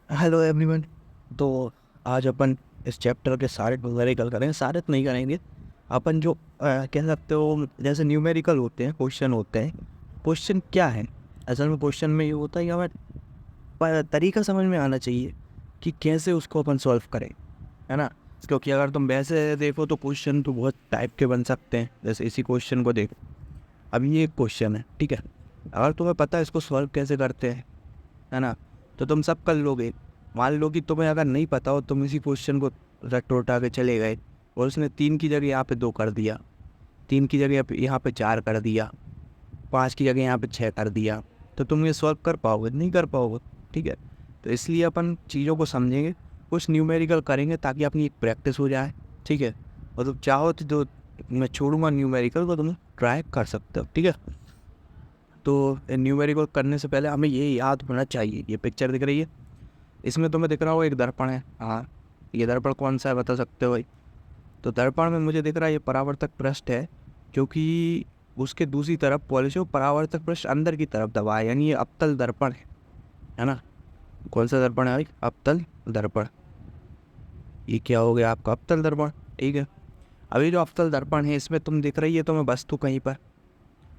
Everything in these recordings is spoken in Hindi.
Hello everyone. तो आज अपन इस चैप्टर के सारे न्यूमेरिकल करेंगे। सारे तो नहीं करेंगे, अपन जो कह सकते हो जैसे न्यूमेरिकल होते हैं, क्वेश्चन होते हैं। क्वेश्चन क्या है? असल में क्वेश्चन में ये होता है कि हमें तरीका समझ में आना चाहिए कि कैसे उसको अपन सॉल्व करें, है ना। क्योंकि अगर तुम वैसे देखो तो क्वेश्चन तो बहुत टाइप के बन सकते हैं। जैसे इसी क्वेश्चन को देखो, अभी ये एक क्वेश्चन है, ठीक है। अगर तुम्हें पता है इसको सॉल्व कैसे करते हैं, है ना, तो तुम सब कर लोगे। मान लो कि तुम्हें अगर नहीं पता हो, तुम इसी क्वेश्चन को रट उठा के चले गए और उसने 3 की जगह यहाँ पे 2 कर दिया, 3 की जगह यहाँ पे 4 कर दिया, 5 की जगह यहाँ पे 6 कर दिया, तो तुम ये सॉल्व कर पाओगे? नहीं कर पाओगे, ठीक है। तो इसलिए अपन चीज़ों को समझेंगे, कुछ न्यूमेरिकल करेंगे ताकि अपनी एक प्रैक्टिस हो जाए, ठीक है। और तुम चाहो तो जो मैं छोड़ूंगा न्यूमेरिकल को, तुम ट्राई कर सकते हो, ठीक है। तो न्यूमेरिकल करने से पहले हमें ये याद होना चाहिए। ये पिक्चर दिख रही है, इसमें तुम्हें दिख रहा हो एक दर्पण है। हाँ, ये दर्पण कौन सा है बता सकते हो भाई? तो दर्पण में मुझे दिख रहा है ये परावर्तक पृष्ठ है, क्योंकि उसके दूसरी तरफ पॉलिश हो, परावर्तक पृष्ठ अंदर की तरफ दबा है, यानी ये अवतल दर्पण है ना। कौन सा दर्पण है भाई? अवतल दर्पण। ये क्या हो गया आपका? अवतल दर्पण, ठीक है। अभी जो अवतल दर्पण है इसमें तुम दिख रही है तुम्हें वस्तु कहीं पर,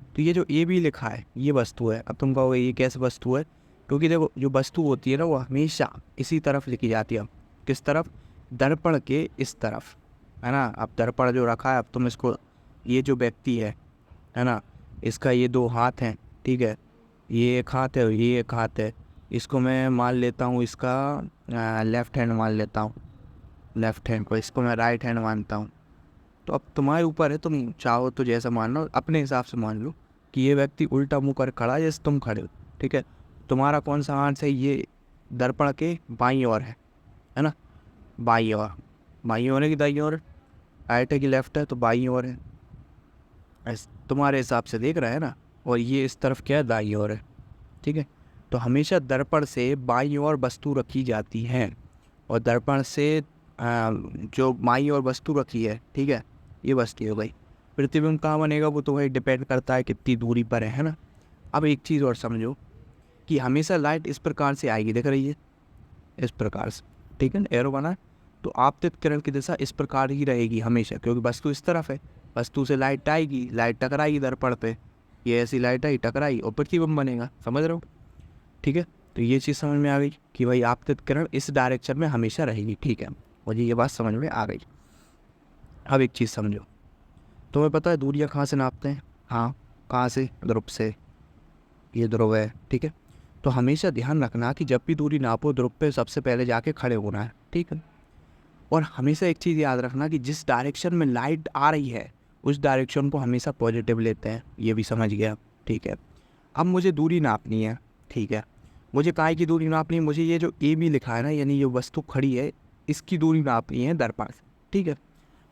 तो ये जो ए बी लिखा है ये वस्तु है। अब तुम कहोगे ये कैसे वस्तु है? क्योंकि देखो जो वस्तु होती है ना वो हमेशा इसी तरफ लिखी जाती है। किस तरफ? दर्पण के इस तरफ, है ना। अब दर्पण जो रखा है, अब तुम इसको, ये जो व्यक्ति है ना, इसका ये 2 हाथ हैं, ठीक है। ये एक हाथ है और ये एक हाथ है। इसको मैं मान लेता हूँ, इसका लेफ्ट हैंड मान लेता हूँ, लेफ्ट हैंड को। इसको मैं राइट हैंड मानता हूँ। तो अब तुम्हारे ऊपर है, तुम चाहो तो जैसा मान लो, अपने हिसाब से मान लो कि ये व्यक्ति उल्टा मुंह कर खड़ा है जैसे तुम खड़े हो, ठीक है। तुम्हारा कौन सा हाथ है? ये दर्पण के बाईं ओर है ना। बाईं ओर, बाईं ओर है कि दाईं ओर? राइट है कि लेफ्ट है? तो बाईं ओर है, तुम्हारे हिसाब से देख रहा है ना। और ये इस तरफ क्या है? दाईं ओर है, ठीक है। तो हमेशा दर्पण से बाईं ओर वस्तु रखी जाती है, और दर्पण से जो बाईं ओर वस्तु रखी है, ठीक है, ये वस्तु हो गई। प्रतिबिंब कहाँ बनेगा वो तो वही डिपेंड करता है कितनी दूरी पर है ना। अब एक चीज़ और समझो कि हमेशा लाइट इस प्रकार से आएगी, देख रही है, इस प्रकार से, ठीक है ना, एरो बना है। तो आपतित किरण की दिशा इस प्रकार ही रहेगी हमेशा, क्योंकि वस्तु इस तरफ है। वस्तु से लाइट आएगी, लाइट टकराएगी दर्पण पे, ये ऐसी लाइट आई टकराई और प्रतिबिंब बनेगा, समझ रहे हो? ठीक है। तो ये चीज़ समझ में आ गई कि भाई आपतित किरण इस डायरेक्शन में हमेशा रहेगी, ठीक है। मुझे ये बात समझ में आ गई। अब एक चीज़ समझो, तुम्हें पता है दूरियां कहाँ से नापते हैं? हाँ, कहाँ से? ध्रुव से। ये ध्रुव है, ठीक है। तो हमेशा ध्यान रखना कि जब भी दूरी नापो, ध्रुव पे सबसे पहले जाके खड़े होना है, ठीक है। और हमेशा एक चीज़ याद रखना कि जिस डायरेक्शन में लाइट आ रही है उस डायरेक्शन को हमेशा पॉजिटिव लेते हैं, ये भी समझ गया, ठीक है। अब मुझे दूरी नापनी है, ठीक है। मुझे काय की दूरी नापनी है? मुझे ये जो ए बी लिखा है ना, यानी ये वस्तु खड़ी है, इसकी दूरी नापनी है दर्पण से, ठीक है।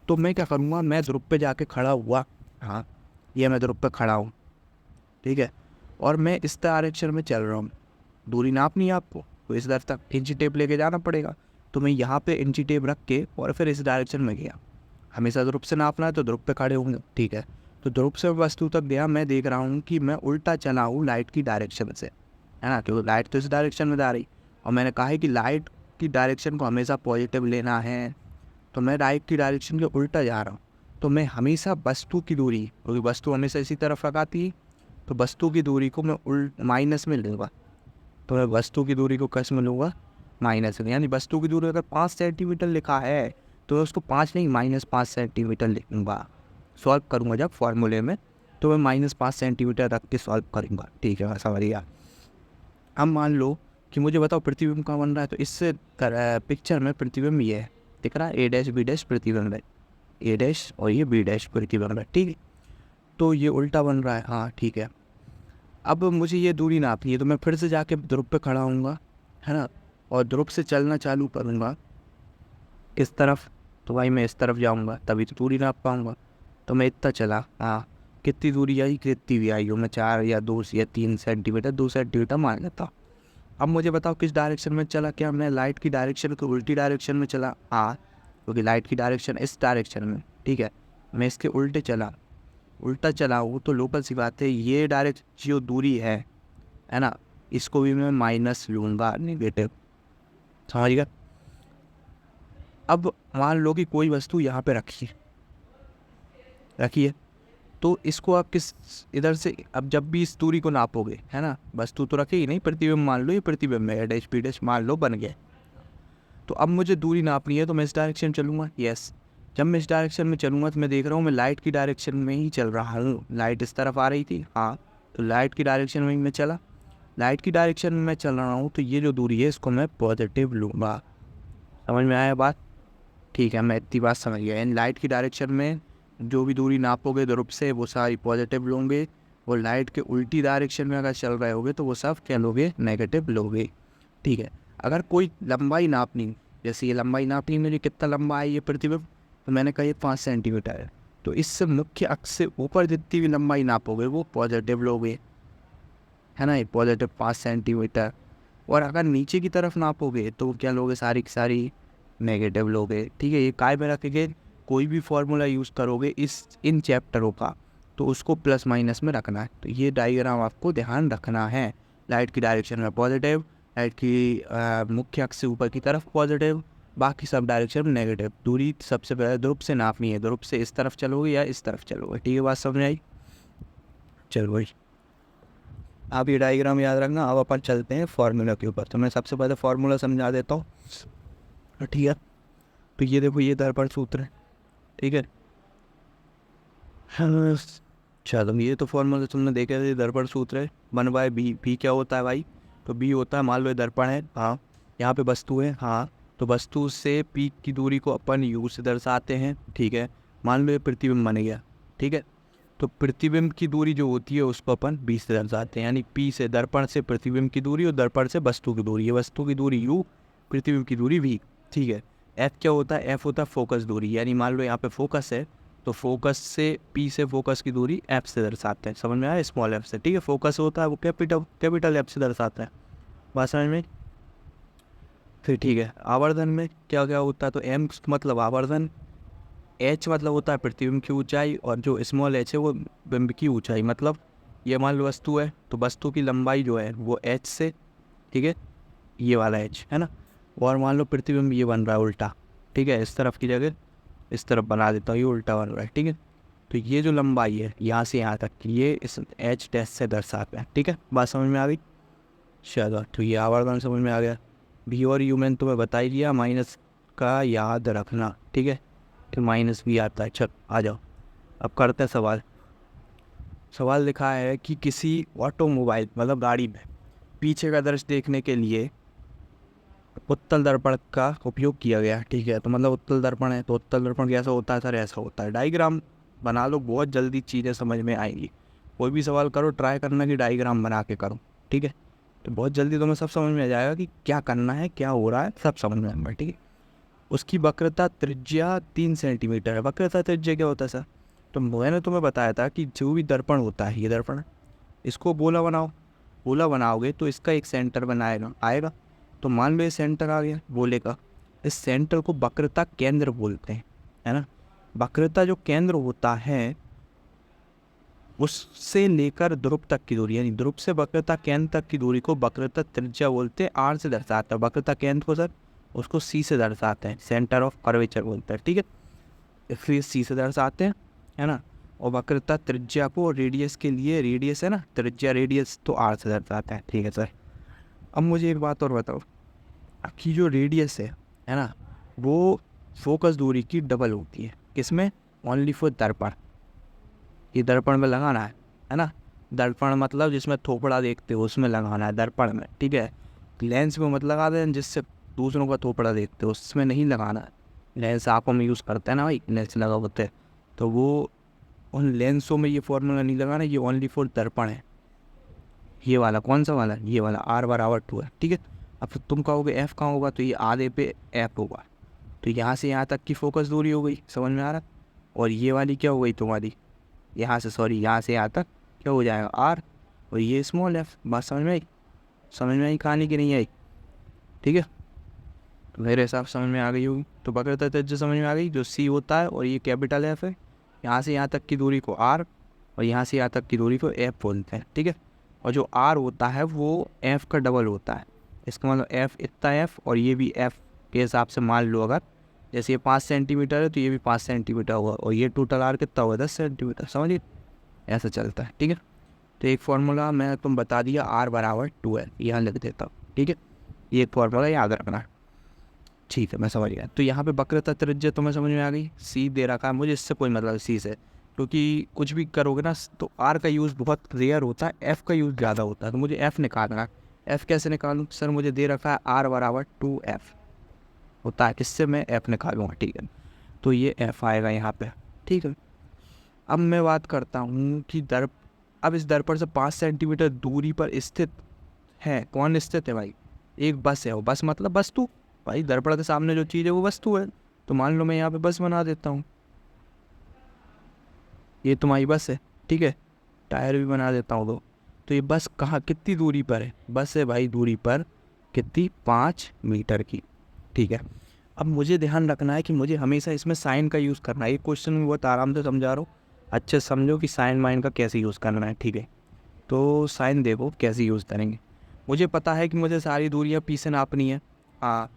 तो मैं क्या करूँगा, मैं ध्रुव पे जाके खड़ा हुआ। हाँ, ये मैं ध्रुव पे खड़ा हूँ, ठीक है। और मैं इस डायरेक्शन में चल रहा हूँ। दूरी नापनी है आपको, तो इस दर तक इंची टेप लेके जाना पड़ेगा। तो मैं यहाँ पे इंची टेप रख के और फिर इस डायरेक्शन में गया। हमेशा ध्रुव से नापना है तो ध्रुव पे खड़े होंगे, ठीक है। तो ध्रुव से वस्तु तक गया, मैं देख रहा हूँ कि मैं उल्टा चला हूँ लाइट की डायरेक्शन से, है ना, क्योंकि लाइट तो इस डायरेक्शन में जा रही। और मैंने कहा है कि लाइट की डायरेक्शन को हमेशा पॉजिटिव लेना है, तो मैं लाइट की डायरेक्शन के उल्टा जा रहा हूँ। तो मैं हमेशा वस्तु की दूरी, क्योंकि वस्तु हमेशा इसी तरफ लगाती है, तो वस्तु की दूरी को मैं माइनस में लूँगा। तो मैं वस्तु की दूरी को किस में लूँगा? माइनस में। यानी वस्तु की दूरी अगर 5 सेंटीमीटर लिखा है तो मैं उसको 5 नहीं -5 सेंटीमीटर लिखूँगा। सॉल्व करूँगा जब फॉर्मूले में, तो मैं -5 सेंटीमीटर रख के सॉल्व करूँगा, ठीक है, समझ गया। अब मान लो कि मुझे बताओ प्रतिबिंब कहाँ बन रहा है, तो इससे पिक्चर में प्रतिबिंब ये है, दिख रहा है, ए डैश बी डैश प्रतिबिंब है, ए डैश और ये बी डैश प्रतिबिंब है, ठीक है। तो ये उल्टा बन रहा है, हाँ ठीक है। अब मुझे ये दूरी नापनी है, तो मैं फिर से जाके ध्रुव पे खड़ा हूँगा, है ना, और ध्रुव से चलना चालू करूँगा इस तरफ। तो भाई मैं इस तरफ जाऊँगा तभी तो दूरी नाप पाऊँगा। तो मैं इतना चला, हाँ, कितनी दूरी आई? कितनी भी आई हो, मैं 4 या 2 या 3 सेंटीमीटर, 2 सेंटीमीटर मान लेता हूँ। अब मुझे बताओ किस डायरेक्शन में चला? क्या मैं लाइट की डायरेक्शन की उल्टी डायरेक्शन में चला? हाँ, क्योंकि लाइट की डायरेक्शन इस डायरेक्शन में, ठीक है। मैं इसके उल्टे चला, उल्टा चला हूँ, तो लोकल सी बात है, ये डायरेक्ट जो दूरी है ना, इसको भी मैं माइनस लूँगा, नेगेटिव, समझ गया। अब मान लो कि कोई वस्तु यहाँ पे रखी है, तो इसको आप किस इधर से, अब जब भी इस दूरी को नापोगे, है ना, वस्तु तो रखेगी नहीं, प्रतिबिंब मान लो, ये प्रतिबिंब है, डैश पी डैश मान लो बन गया। तो अब मुझे दूरी नापनी है, तो मैं इस डायरेक्शन चलूँगा। यस, जब मैं इस डायरेक्शन में चलूँगा तो मैं देख रहा हूँ मैं लाइट की डायरेक्शन में ही चल रहा हूँ। लाइट इस तरफ आ रही थी, हाँ, तो लाइट की डायरेक्शन में ही मैं चला। लाइट की डायरेक्शन में मैं चल रहा हूँ, तो ये जो दूरी है इसको मैं पॉजिटिव लूँगा। समझ में आया बात? ठीक है, मैं इतनी बात समझ गया। इन लाइट की डायरेक्शन में जो भी दूरी नापोगे ध्रुव से, वो सारी पॉजिटिव लोगे, और लाइट के उल्टी डायरेक्शन में अगर चल रहे होगे तो वो सब क्या लोगे, नेगेटिव लोगे। ठीक है, अगर कोई लंबाई नापनी, जैसे ये लंबाई नापनी, मुझे कितना लंबा है ये प्रतिबिंब, तो मैंने कहा ये 5 सेंटीमीटर है, तो इससे मुख्य अक्ष से ऊपर जितनी भी लंबाई नापोगे वो पॉजिटिव लोगे, है ना, ये पॉजिटिव 5 सेंटीमीटर। और अगर नीचे की तरफ नापोगे तो क्या लोगे, सारी की सारी नेगेटिव लोगे। ठीक है, ये काय में रखेंगे, कोई भी फॉर्मूला यूज़ करोगे इन चैप्टरों का, तो उसको प्लस माइनस में रखना है। तो ये डायग्राम आपको ध्यान रखना है। लाइट की डायरेक्शन में पॉजिटिव, लाइट की मुख्य अक्ष से ऊपर की तरफ पॉजिटिव, बाकी सब डायरेक्शन में नेगेटिव। दूरी सबसे पहले ध्रुव से नापनी है, ध्रुव से इस तरफ चलोगे या इस तरफ चलोगे। ठीक है, बात समझ आई? चलो भाई, आप ये डायग्राम याद रखना। अब अपन चलते हैं फार्मूला के ऊपर। तो मैं सबसे पहले फार्मूला समझा देता हूँ, ठीक है। तो ये देखो, ये दर्पण सूत्र है, ठीक है। चलो, ये तो फॉर्मूला तुमने देखा है, दर्पण सूत्र है, 1/b। b क्या होता है भाई? तो b होता है, मान लो ये दर्पण है, हाँ, यहाँ पे वस्तु है, हाँ, तो वस्तु से p की दूरी को अपन u से दर्शाते हैं, ठीक है। मान लो ये प्रतिबिंब बन गया, ठीक है। तो प्रतिबिंब की दूरी जो होती है उसको अपन b से दर्शाते हैं, यानी p से दर्पण से प्रतिबिंब की दूरी और दर्पण से वस्तु की दूरी। ये वस्तु की दूरी u, प्रतिबिंब की दूरी v, ठीक है। f क्या होता है? f होता है फोकस दूरी, यानी मान लो यहाँ पे फोकस है, तो फोकस से p से फोकस की दूरी f से दर्शाते हैं। समझ में आया? स्मॉल f से, ठीक है। फोकस होता है वो कैपिटल f से दर्शाता है। बात समझ में? फिर ठीक है, आवर्धन में क्या क्या होता है? तो m मतलब आवर्धन, h मतलब होता है प्रतिबिंब की ऊंचाई, और जो स्मॉल h है वो बिंब की ऊंचाई। मतलब ये मान लो वस्तु है, तो वस्तु की लंबाई जो है वो h से, ठीक है, ये वाला h है ना, और मान लो प्रतिबिंब ये बन रहा है उल्टा, ठीक है, इस तरफ की जगह इस तरफ बना देता हूँ, ये उल्टा बन रहा है, ठीक है। तो ये जो लंबाई है यहाँ से यहाँ तक की, ये इस h डैश से दर्शाते हैं, ठीक है। बात समझ में आ गई? चलो, तो ये आवर्धन समझ में आ गया। भी और यू मैंने तुम्हें बता ही दिया, माइनस का याद रखना, ठीक है, तो माइनस भी आता है। चल आ जाओ, अब करते हैं सवाल। सवाल लिखा है कि किसी ऑटोमोबाइल मतलब गाड़ी में पीछे का दृश्य देखने के लिए उत्तल दर्पण का उपयोग किया गया, ठीक है। तो मतलब उत्तल दर्पण है, तो उत्तल दर्पण कैसा होता है सर? ऐसा होता है। डायग्राम बना लो, बहुत जल्दी चीज़ें समझ में आएंगी। कोई भी सवाल करो, ट्राई करना कि डायग्राम बना के करो, ठीक है। तो बहुत जल्दी तुम्हें सब समझ में आ जाएगा कि क्या करना है, क्या हो रहा है, सब समझ में आएगा, ठीक है। उसकी वक्रता त्रिज्या 3 सेंटीमीटर है। वक्रता त्रिज्या क्या होता है सर? तो मैंने तुम्हें बताया था कि जो भी दर्पण होता है, ये दर्पण, इसको गोला बनाओ, गोला बनाओगे तो इसका एक सेंटर बनाएगा आएगा। तो मान लो ये सेंटर आ गया गोले का, इस सेंटर को वक्रता केंद्र बोलते हैं, है ना। वक्रता जो केंद्र होता है उससे लेकर ध्रुव तक की दूरी, यानी ध्रुव से वक्रता केंद्र तक की दूरी को वक्रता त्रिज्या बोलते हैं, आर से दर्शाता है। वक्रता केंद्र को सर उसको सी से दर्शाते हैं, सेंटर ऑफ कर्वेचर बोलते हैं, ठीक है, इसलिए सी से दर्शाते हैं, है ना। और वक्रता त्रिज्या को रेडियस के लिए, रेडियस है ना, त्रिज्या रेडियस, तो आर से दर्शाता है, ठीक है सर। अब मुझे एक बात और बताओ कि जो रेडियस है ना, वो फोकस दूरी की डबल होती है। किसमें? ओनली फॉर दर्पण। ये दर्पण में लगाना है ना। दर्पण मतलब जिसमें थोपड़ा देखते हो उसमें लगाना है, दर्पण में, ठीक है। लेंस में मत लगा दें जिससे दूसरों का थोपड़ा देखते हो, उसमें नहीं लगाना है। लेंस आँखों में यूज़ करते हैं ना भाई, लेंस लगा होते हैं, तो वो उन लेंसों में ये फॉर्मूला नहीं लगाना, ये ओनली फॉर दर्पण है। ये वाला कौन सा वाला? ये वाला R/2 है, ठीक है। अब तो तुम कहोगे एफ कहाँ होगा? तो ये आधे पे एफ होगा। तो यहाँ से यहाँ तक की फोकस दूरी हो गई, समझ में आ रहा? और ये वाली क्या हो गई तुम्हारी? यहाँ से, सॉरी, यहाँ से यहाँ तक क्या हो जाएगा? आर, और ये स्मॉल एफ। बात समझ में आई? समझ में आई कहानी की नहीं आई? ठीक है, तो मेरे हिसाब समझ में आ गई होगी। तो वक्रता त्रिज्या समझ में आ गई, जो सी होता है, और ये कैपिटल एफ है। यहाँ से यहाँ तक की दूरी को आर, और यहाँ से यहाँ तक की दूरी को एफ बोलते हैं, ठीक है। और जो आर होता है वो एफ का डबल होता है, इसका मतलब एफ़ इतना एफ़ और ये भी एफ़ के हिसाब से मान लो, अगर जैसे ये 5 सेंटीमीटर है तो ये भी 5 सेंटीमीटर होगा, और ये टोटल आर कितना हुआ 10 सेंटीमीटर, समझिए ऐसा चलता है। ठीक है, तो एक फार्मूला मैं तुम बता दिया, आर बराबर 2L, यहाँ लिख देता हूँ। ठीक है, ये एक फार्मूला याद रखना है। ठीक है, मैं समझ गया। तो यहाँ पे वक्रता त्रिज्या तुम्हें समझ में आ गई, सी दे रखा है, मुझे इससे कोई मतलब सी से, क्योंकि कुछ भी करोगे ना तो आर का यूज़ बहुत रेयर होता है, एफ़ का यूज़ ज़्यादा होता है, तो मुझे एफ़ निकालना है। एफ़ कैसे निकालूँ सर, मुझे दे रखा है आर बराबर 2F होता है, इससे मैं एफ़ निकालूँगा। ठीक है, तो ये एफ़ आएगा यहाँ पे। ठीक है, अब मैं बात करता हूँ कि अब इस दर्पण से 5 सेंटीमीटर दूरी पर स्थित है, कौन स्थित है भाई, एक बस है। वो बस मतलब वस्तु, भाई दर्पण के सामने जो चीज़ है वो वस्तु है। तो मान लो मैं यहाँ पे बस बना देता हूँ, ये तुम्हारी बस है। ठीक है, टायर भी बना देता हूँ तो ये बस कहाँ कितनी दूरी पर है, बस है भाई दूरी पर कितनी, 5 मीटर की। ठीक है, अब मुझे ध्यान रखना है कि मुझे हमेशा इसमें साइन का यूज़ करना है। ये क्वेश्चन में बहुत आराम से समझा रहा हूँ, अच्छे से समझो कि साइन माइन का कैसे यूज़ करना है। ठीक है, तो साइन देखो कैसे यूज़ करेंगे। मुझे पता है कि मुझे सारी दूरियाँ पी से नापनी है। हाँ,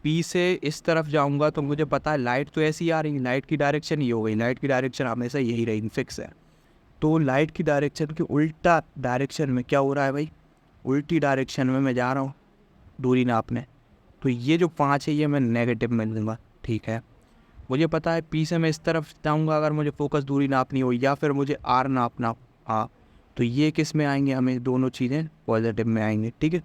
पी से इस तरफ जाऊँगा तो मुझे पता है लाइट तो ऐसी आ रही है, लाइट की डायरेक्शन ये हो गई, लाइट की डायरेक्शन हमेशा यही रही, फिक्स है। तो लाइट की डायरेक्शन के उल्टा डायरेक्शन में क्या हो रहा है भाई, उल्टी डायरेक्शन में मैं जा रहा हूँ दूरी नापने। तो ये जो 5 है ये मैं नेगेटिव में लूँगा। ठीक है, मुझे पता है पी से मैं इस तरफ जाऊँगा अगर मुझे फोकस दूरी नापनी हो, या फिर मुझे आर नापना हो। हाँ, तो ये किस में आएंगे, हमें दोनों चीज़ें पॉजिटिव में आएंगे। ठीक है,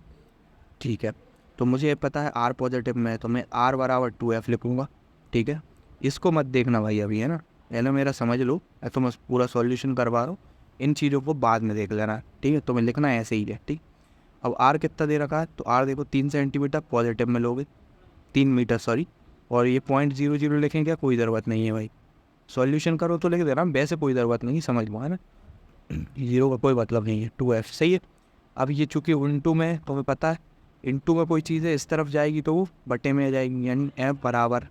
ठीक है, तो मुझे पता है आर पॉजिटिव में है, तो मैं आर बराबर 2F लिखूँगा। ठीक है, इसको मत देखना भाई अभी, है ना, पहले मेरा समझ लो, तो मैं पूरा सॉल्यूशन करवा रहा हूँ, इन चीज़ों को बाद में देख लेना। ठीक है, तो मैं लिखना ऐसे ही है। ठीक, अब आर कितना दे रखा है, तो आर देखो 3 सेंटीमीटर पॉजिटिव में लोगे, 3 मीटर सॉरी, और ये 0.00 लिखें क्या, कोई ज़रूरत नहीं है भाई, सॉल्यूशन करो तो लिख देना, वैसे कोई ज़रूरत नहीं, समझ लो, है ना, जीरो का कोई मतलब नहीं है, 2F सही है। अब ये चूँकि इंटू में तुम्हें पता है, इंटू में कोई चीज़ है इस तरफ जाएगी तो वो बटे में आ जाएगी, यानी एफ बराबर,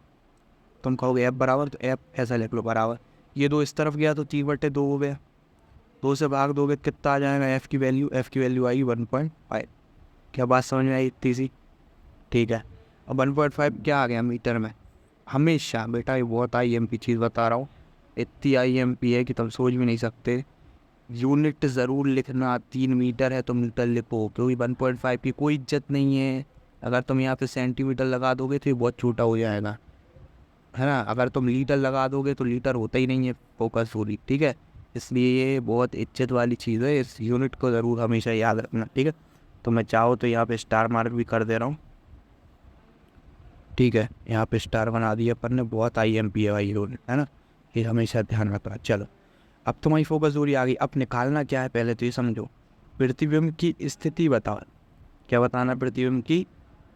तुम कहोगे एफ बराबर तो एफ ऐसा लिख लो बराबर, ये 2 इस तरफ गया तो 3/2 हो गया, 2 से भाग दोगे कितना आ जाएगा, एफ़ की वैल्यू आएगी 1.5। क्या बात समझ में आई इतनी सी। ठीक है, अब 1.5 क्या आ गया मीटर में, हमेशा बेटा ये बहुत IMP चीज़ बता रहा हूँ, इतनी IMP है कि तुम सोच भी नहीं सकते। यूनिट ज़रूर लिखना, 3 मीटर है तो मीटर लिखो, क्योंकि 1.5 की कोई इज्जत नहीं है। अगर तुम यहाँ पे सेंटीमीटर लगा दोगे तो ये बहुत छोटा हो जाएगा, है ना, अगर तुम लीटर लगा दोगे तो लीटर होता ही नहीं है फोकस पूरी। ठीक है, इसलिए ये बहुत इज्जत वाली चीज़ है, इस यूनिट को ज़रूर हमेशा याद रखना। ठीक है, तो मैं चाहो तो यहाँ पे स्टार मार्क भी कर दे रहा हूँ। ठीक है, यहाँ पे स्टार बना दिया अपन ने, बहुत IMP है भाई यूनिट, है ना, ये हमेशा ध्यान रखना। चलो, अब तुम्हारी फोकस दूरी आ गई, अब निकालना क्या है पहले तो ये समझो, प्रतिबिंब की स्थिति बताओ। क्या बताना, प्रतिबिंब की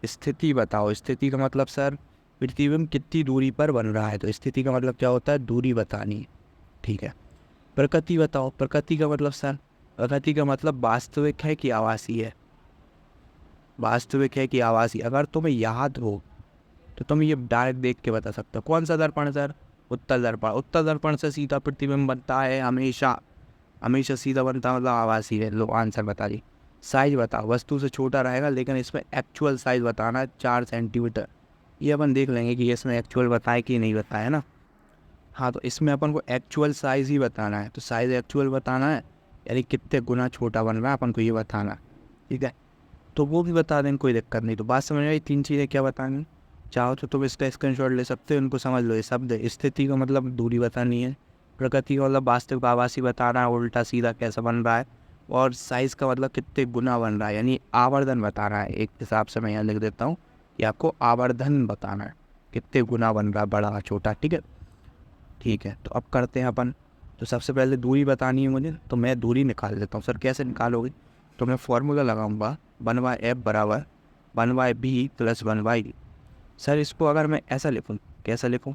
स्थिति बताओ। स्थिति का मतलब सर प्रतिबिंब कितनी दूरी पर बन रहा है, तो स्थिति का मतलब क्या होता है, दूरी बतानी है। ठीक है, प्रकृति बताओ। प्रकृति का मतलब सर, प्रकृति का मतलब वास्तविक है कि आभासी है, वास्तविक है कि आभासी। अगर तुम्हें याद हो तो तुम ये डायरेक्ट देख के बता सकते हो। कौन सा दर्पण सर, उत्तल दर्पण। उत्तल दर्पण से सीधा प्रतिबिंब बनता है, हमेशा हमेशा सीधा बनता है, मतलब आभासी है। लो आंसर बता दी। साइज बताओ, वस्तु से छोटा रहेगा लेकिन इसमें एक्चुअल साइज बताना है 4 सेंटीमीटर। ये अपन देख लेंगे कि इसमें एक्चुअल बताए कि नहीं बताया, है ना। हाँ, तो इसमें अपन को एक्चुअल साइज ही बताना है, तो साइज एक्चुअल बताना है, यानी कितने गुना छोटा बन रहा है अपन को ये बताना है। ठीक है, तो वो भी बता दें, कोई दिक्कत नहीं। तो बात समझ में आई, 3 चीज़ें क्या बतानी, चाहो तो तुम इसका स्क्रीनशॉट ले सकते हो, इनको समझ लो। ये शब्द स्थिति का मतलब दूरी बतानी है, प्रकृति का मतलब वास्तविक आभासी बताना है, उल्टा सीधा कैसा बन रहा है, और साइज़ का मतलब कितने गुना बन रहा है, यानी आवर्धन बताना है। एक हिसाब से मैं यहाँ लिख देता हूँ कि आपको आवर्धन बताना है, कितने गुना बन रहा है, बड़ा छोटा। ठीक है, ठीक है, तो अब करते हैं अपन। तो सबसे पहले दूरी बतानी है मुझे, तो मैं दूरी निकाल देता हूँ। सर कैसे निकालोगे, तो मैं फॉर्मूला लगाऊंगा, 1/f बराबर 1/b प्लस 1/d। सर इसको अगर मैं ऐसा लिखूँ, कैसा लिखूँ,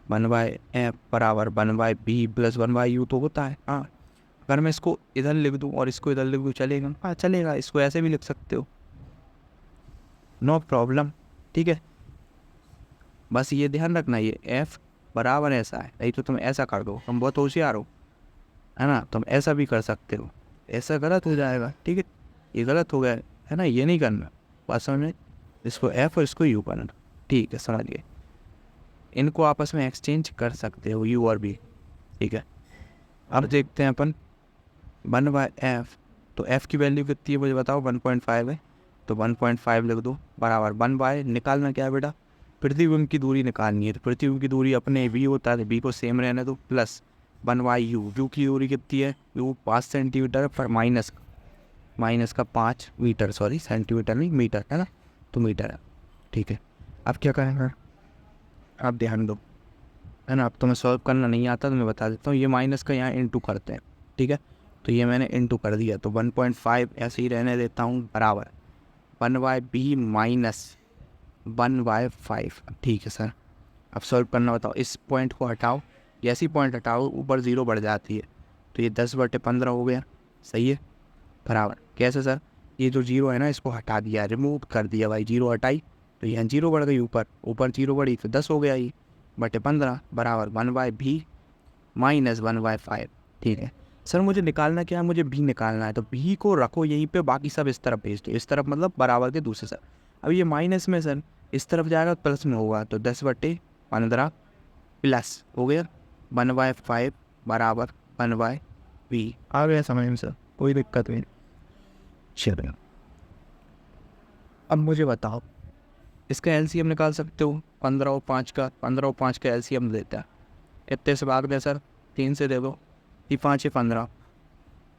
1/f बराबर 1/b प्लस 1/u तो होता है। हाँ, अगर मैं इसको इधर लिख दूँ और इसको इधर लिख दूँ चलेगा, हाँ चलेगा, इसको ऐसे भी लिख सकते हो, नो प्रॉब्लम। ठीक है, बस ये ध्यान रखना, ये f बराबर ऐसा है, नहीं तो तुम ऐसा कर दो, तुम बहुत होशियार हो, है ना, तुम ऐसा भी कर सकते हो, ऐसा गलत हो जाएगा। ठीक है, ये गलत हो गया है ना, ये नहीं करना, बात समझ में, इसको एफ और इसको यू बनाना, ठीक है समझ गए। इनको आपस में एक्सचेंज कर सकते हो यू और बी, ठीक है। अब देखते हैं अपन 1/f, तो f की वैल्यू कितनी है मुझे बताओ, 1.5 है, तो 1.5 लिख दो बराबर 1/, निकालना क्या है बेटा, प्रतिबिंब की दूरी निकालनी है, तो प्रतिबिंब की दूरी अपने v होता है, v को सेम रहने दो, प्लस 1/u, u की दूरी कितनी है, u 5 सेंटीमीटर पर माइनस का 5 मीटर, सॉरी सेंटीमीटर नहीं मीटर है ना, तो मीटर है, ठीक है। अब क्या करेंगे, आप ध्यान दो, है ना। अब तो मैं सॉल्व करना नहीं आता तो मैं बता देता हूँ, ये माइनस का यहाँ इंटू करते हैं, ठीक है। तो ये मैंने इंटू कर दिया, तो 1.5 ऐसे ही रहने देता हूँ बराबर 1/b माइनस 1/5, ठीक है सर। अब सॉल्व करना बताओ, इस पॉइंट को हटाओ, जैसी पॉइंट हटाओ ऊपर 0 बढ़ जाती है, तो ये 10/15 हो गया, सही है, बराबर कैसे सर, ये जो 0 है ना इसको हटा दिया, रिमूव कर दिया भाई, 0 हटाई तो यहाँ 0 बढ़ गई, ऊपर 0 बढ़ी तो 10 हो गया, ये बटे 15 बराबर 1/b माइनस 1/5, ठीक है। सर मुझे निकालना क्या है, मुझे b निकालना है, तो b को रखो यहीं पे, बाकी सब इस तरफ भेज दो, इस तरफ मतलब बराबर के दूसरे तरफ। अब ये माइनस में सर इस तरफ जाएगा प्लस में होगा, तो 10/15 प्लस हो गया 1/5 बराबर 1/b, आ गया समझ में सर, कोई दिक्कत नहीं। चलो अब मुझे बताओ, इसका एलसीएम निकाल सकते हो, 15 और 5 का, 15 और 5 का एलसीएम देता है, इतने से भाग दे सर, 3 से दे दो, कि 5 है 15,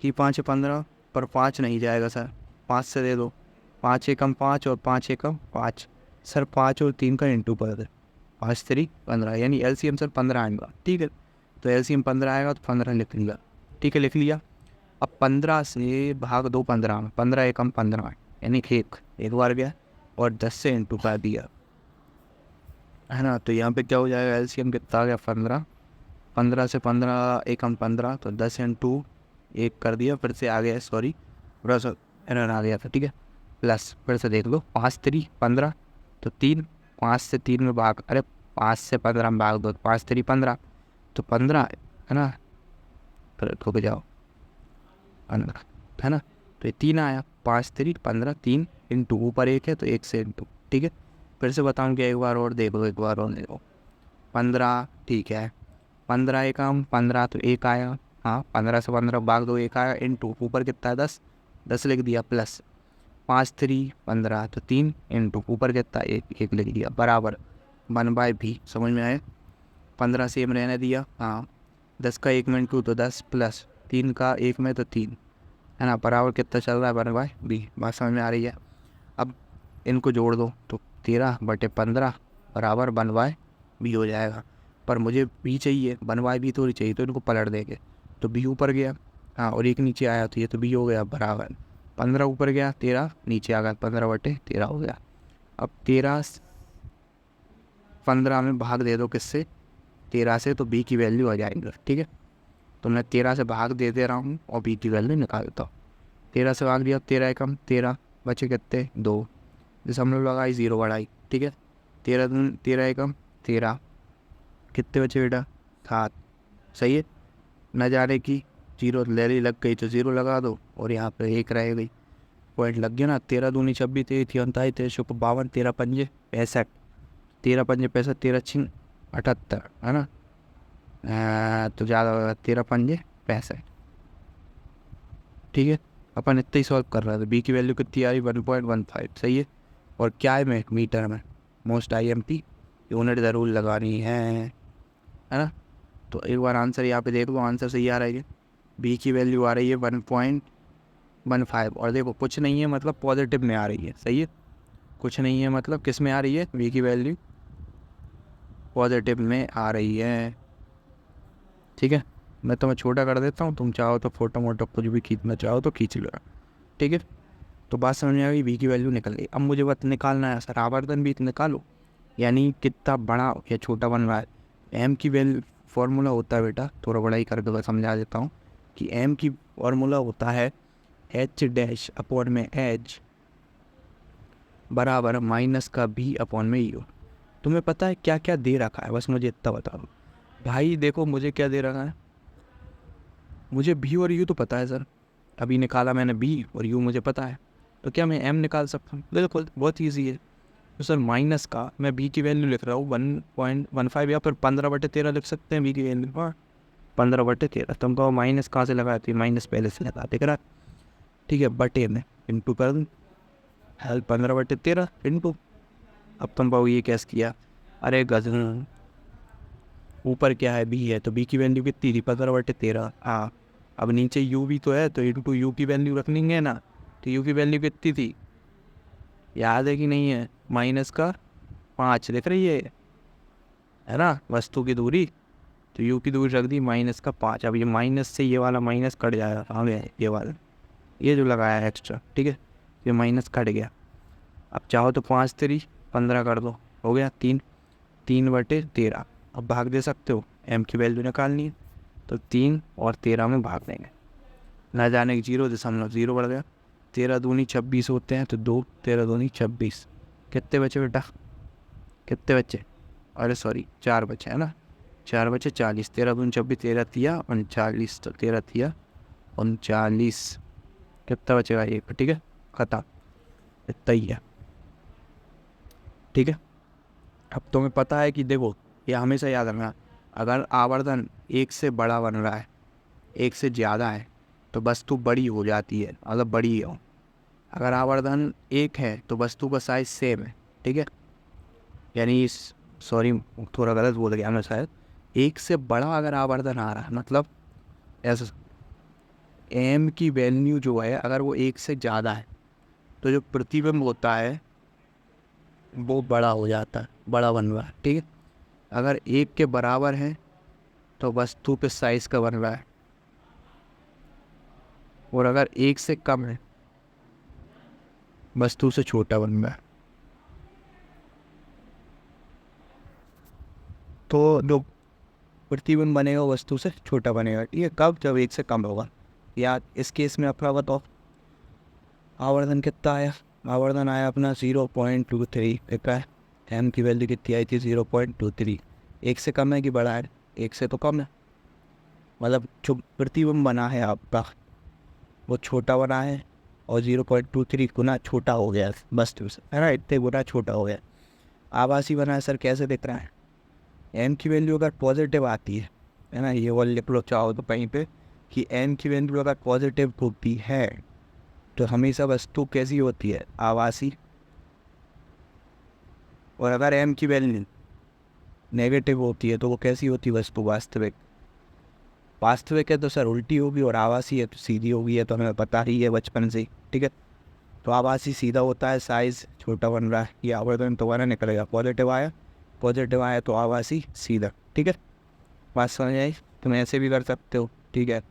कि 5 है 15 पर 5 नहीं जाएगा सर, 5 से दे दो, 5 एकम 5 और 5 एकम 5, सर 5 और 3 का इंटू कर दे, 5 3 15, यानी एलसीएम सर 15 आएगा, ठीक है। तो एलसीएम 15 आएगा तो 15 लिख लिया, ठीक है लिख लिया। अब 15 से भाग दो 15 में, 15 एकम 15 यानी एक बार गया, और 10 से इंटू कर दिया, है ना। तो यहाँ पे क्या हो जाएगा, एलसीएम कितना आ गया 15, 15 से 15 एकम 15, तो 10 इंटू 1 कर दिया, फिर से आ गया, सॉरी थोड़ा सा एरर आ गया था, ठीक है। प्लस फिर से देख लो, 5 3 15, तो 3, 5 से 3 में भाग, अरे 5 से 15 में भाग दो, 5 3 15, तो 15 है ना, फिर रुक जाओ, है ना। तो ये 3 आया, 5 3 15, 3 इंटू ऊपर 1 है तो 1 से इंटू, ठीक है। फिर से बताऊँगी एक बार और देखो, एक बार और देखो, 15 ठीक है, 15 एकम 15 तो 1 आया, हाँ 15 से 15 भाग दो 1 आया, इंटू ऊपर कितना है 10, 10 लिख दिया, प्लस 5 3 15 तो 3 इंटू ऊपर कितना 1 लिख दिया, बराबर 1/b, समझ में आया। 15 सेम रहने दिया, हाँ 10 का 1 में इंटू तो 10, प्लस 3 का 1 में तो 3, है ना, बराबर कितना चल रहा है 1/b, बात समझ में आ रही है। अब इनको जोड़ दो तो 13/15 बराबर 1/b हो जाएगा, पर मुझे b चाहिए, 1/b थोड़ी चाहिए, तो इनको पलट देंगे, तो b ऊपर गया, हाँ और 1 नीचे आया, तो ये तो b हो गया बराबर 15 ऊपर गया, 13 नीचे आ गया, 15/13 हो गया। अब 13 15 में भाग दे दो किससे, 13 से, तो b की वैल्यू आ जाएगी, ठीक है। तो मैं 13 से भाग दे रहा हूँ और b की वैल्यू निकाल देता हूँ। 13 से भाग दिया, 13 एकम 13, बचे कितने 2, जैसे हम लोग लगाई 0 बढ़ाई, ठीक है। 13 एकम 13, कितने बचे बेटा 7, सही है। न जाने की 0 लैली लग गई तो 0 लगा दो, और यहाँ पे 1 रह गई, पॉइंट लग गया ना। 13 दूनी 26, 23 39 23 52, 13 पंजे 65, 13 पंजे 65, 13 छिंग 78, है ना। तो ज़्यादा 13 पंजे 65, ठीक है। अपन इतना ही सॉल्व कर रहे थे, बी की वैल्यू कितनी आ रही 1.15, सही है। और क्या है में मीटर में, मोस्ट IMP यूनिट ज़रूर लगानी है ना। तो एक बार आंसर यहाँ पे देख लो, आंसर सही आ रहा है, बी की वैल्यू आ रही है 1.15, और देखो कुछ नहीं है मतलब पॉजिटिव में आ रही है, सही है। कुछ नहीं है मतलब किस में आ रही है, बी की वैल्यू पॉजिटिव में आ रही है, ठीक है। मैं तुम्हें छोटा कर देता हूँ, तुम चाहो तो फोटो मोटो कुछ भी खींचना चाहो तो खींच लो, ठीक है। तो बात समझ में आ गई, बी की वैल्यू निकल गई। अब मुझे बात निकालना है सर आवर्तन भी निकालो, यानी कितना बड़ा या छोटा बन रहा है। एम की वैल्यू फॉर्मूला होता है बेटा, थोड़ा बड़ा ही करके मैं समझा देता हूँ कि एम की फॉर्मूला होता है H' बराबर माइनस का B/u। तुम्हें पता है क्या क्या दे रखा है, बस मुझे इतना बता दो भाई। देखो मुझे क्या दे रखा है, मुझे b और u तो पता है सर, अभी निकाला मैंने b और u मुझे पता है, तो क्या मैं एम निकाल सकता हूँ? बिल्कुल, बहुत ईजी है। तो सर माइनस का मैं बी की वैल्यू लिख रहा हूँ 1.15 या फिर 15/13 लिख सकते हैं बी की वैल्यू। हाँ, 15/13। तुम कहो माइनस कहाँ से लगाती है? माइनस पहले से लगा दिख रहा, ठीक है, बटे में इंटू कर दूँ, हेल्प 15/13 इंटू। अब तुम कहो ये कैसे किया? अरे गजन, ऊपर क्या है? बी है, तो बी की वैल्यू कितनी थी? 15/13। हाँ, अब नीचे यू भी तो है, तो इंटू यू की वैल्यू रखनी है ना। तो यू की वैल्यू कितनी थी, याद है कि नहीं है? माइनस का 5 लिख रही है ना, वस्तु की दूरी। तो यू की दूरी रख दी -5। अब ये माइनस से ये वाला माइनस कट जाएगा, कहाँ गया ये वाला, ये जो लगाया है एक्स्ट्रा, ठीक है, ये माइनस कट गया। अब चाहो तो 5×3 = 15 कर दो, हो गया 3/13। अब भाग दे सकते हो, एम की वैल्यू निकालनी है, तो 3 और 13 में भाग देंगे, ना जाने की 0.0 बढ़ गया। 13 दूनी 26 होते हैं, तो 2 13 दूनी 26। कितने बचे बेटा? कितने बचे? अरे सॉरी, 4 बचे है ना, 4 बचे 40। 13 दूनी 26, 13 तिया 39, तो 13 तिया 39। कितना बचेगा? ये ठीक है, खत्म, इतना ही है, ठीक है। अब तुम्हें पता है कि देखो, ये हमेशा याद रखना, अगर आवर्धन एक से बड़ा बन रहा है, एक से ज़्यादा है, तो वस्तु बड़ी हो जाती है, मतलब बड़ी हो। अगर आवर्धन एक है तो वस्तु का साइज सेम है, ठीक है, यानी सॉरी, थोड़ा गलत बोल गया मैं शायद। एक से बड़ा अगर आवर्धन आ रहा है, मतलब ऐसा, एम की वैल्यू जो है अगर वो एक से ज़्यादा है, तो जो प्रतिबिंब होता है वो बड़ा हो जाता है, बड़ा बन रहा है, ठीक है। अगर एक के बराबर है तो वस्तु के साइज का बन रहा है, और अगर एक से कम है वस्तु से छोटा बन रहा है। तो जो प्रतिबिंब बनेगा वस्तु से छोटा बनेगा, ठीक है। कब? जब एक से कम होगा। या इस केस में अपना बताओ, आवर्धन कितना आया? आवर्धन आया अपना 0.23 लिखा है। एम की वैल्यू कितनी आई थी? 0.23। एक से कम है कि बड़ा है? एक से तो कम है, मतलब जो प्रतिबिंब बना है आपका वो छोटा बना है, और 0.23 गुना छोटा हो गया वस्तु से, है ना, इतने गुना छोटा हो गया। आभासी बना है सर, कैसे दिख रहा है? एम की वैल्यू अगर पॉजिटिव आती है ना, ये वाला लिख लो चाहो तो कहीं पे, कि एम की वैल्यू अगर पॉजिटिव होती है तो हमेशा वस्तु कैसी होती है? आभासी। और अगर एम की वैल्यू नेगेटिव होती है तो वो कैसी होती है? वस्तु वास्तविक। वास्तविक है तो सर उल्टी होगी, और आभासी है तो सीधी होगी, है तो हमें पता ही है बचपन से ही, ठीक है। तो आभासी सीधा होता है, साइज छोटा बन रहा है, ये आवर्धन दोबारा निकलेगा, पॉजिटिव आया तो आभासी सीधा, ठीक है। बात समझ आई? तुम ऐसे भी कर सकते हो, ठीक है।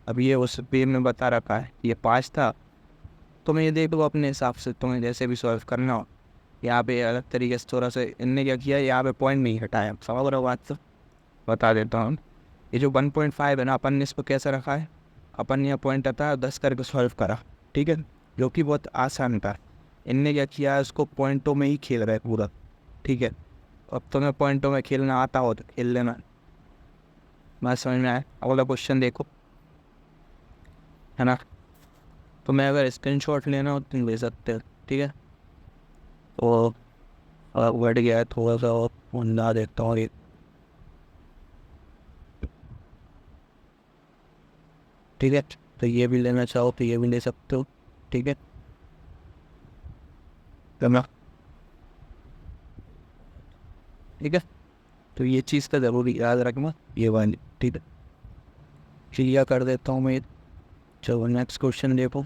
अब ये उस पेज में बता रखा है, ये 5 था, तुम्हें ये देख लो अपने हिसाब से, तुम्हें जैसे भी सॉल्व करना हो। यहाँ पे अलग तरीके से थोड़ा सा इनने क्या किया, यहाँ पे पॉइंट नहीं हटाया, समझ रहे हो बात? तो बता देता हूँ। ये जो 1.5 है ना, अपन ने इस पर कैसे रखा है, अपन ने पॉइंट हटाया 10 करके सॉल्व करा, ठीक है, जो कि बहुत आसान था। इनने क्या किया है, उसको पॉइंटों में ही खेल रहा है पूरा, ठीक है। अब तुम्हें पॉइंटों में खेलना आता हो तो खेल लेना। बात समझ में आया? अगला क्वेश्चन देखो, है ना। तो मैं अगर स्क्रीनशॉट लेना हो तो ले सकते हो, ठीक है। तो बढ़ गया है थोड़ा सा, और बंदा देखता हूँ ये, ठीक है। तो ये भी लेना चाहो तो ये भी ले सकते हो, ठीक है, करना, ठीक है। तो ये चीज़ का ज़रूरी याद रखना, ये वाली, ठीक है। क्लियर कर देता हूँ मैं। चलो नेक्स्ट क्वेश्चन देखो,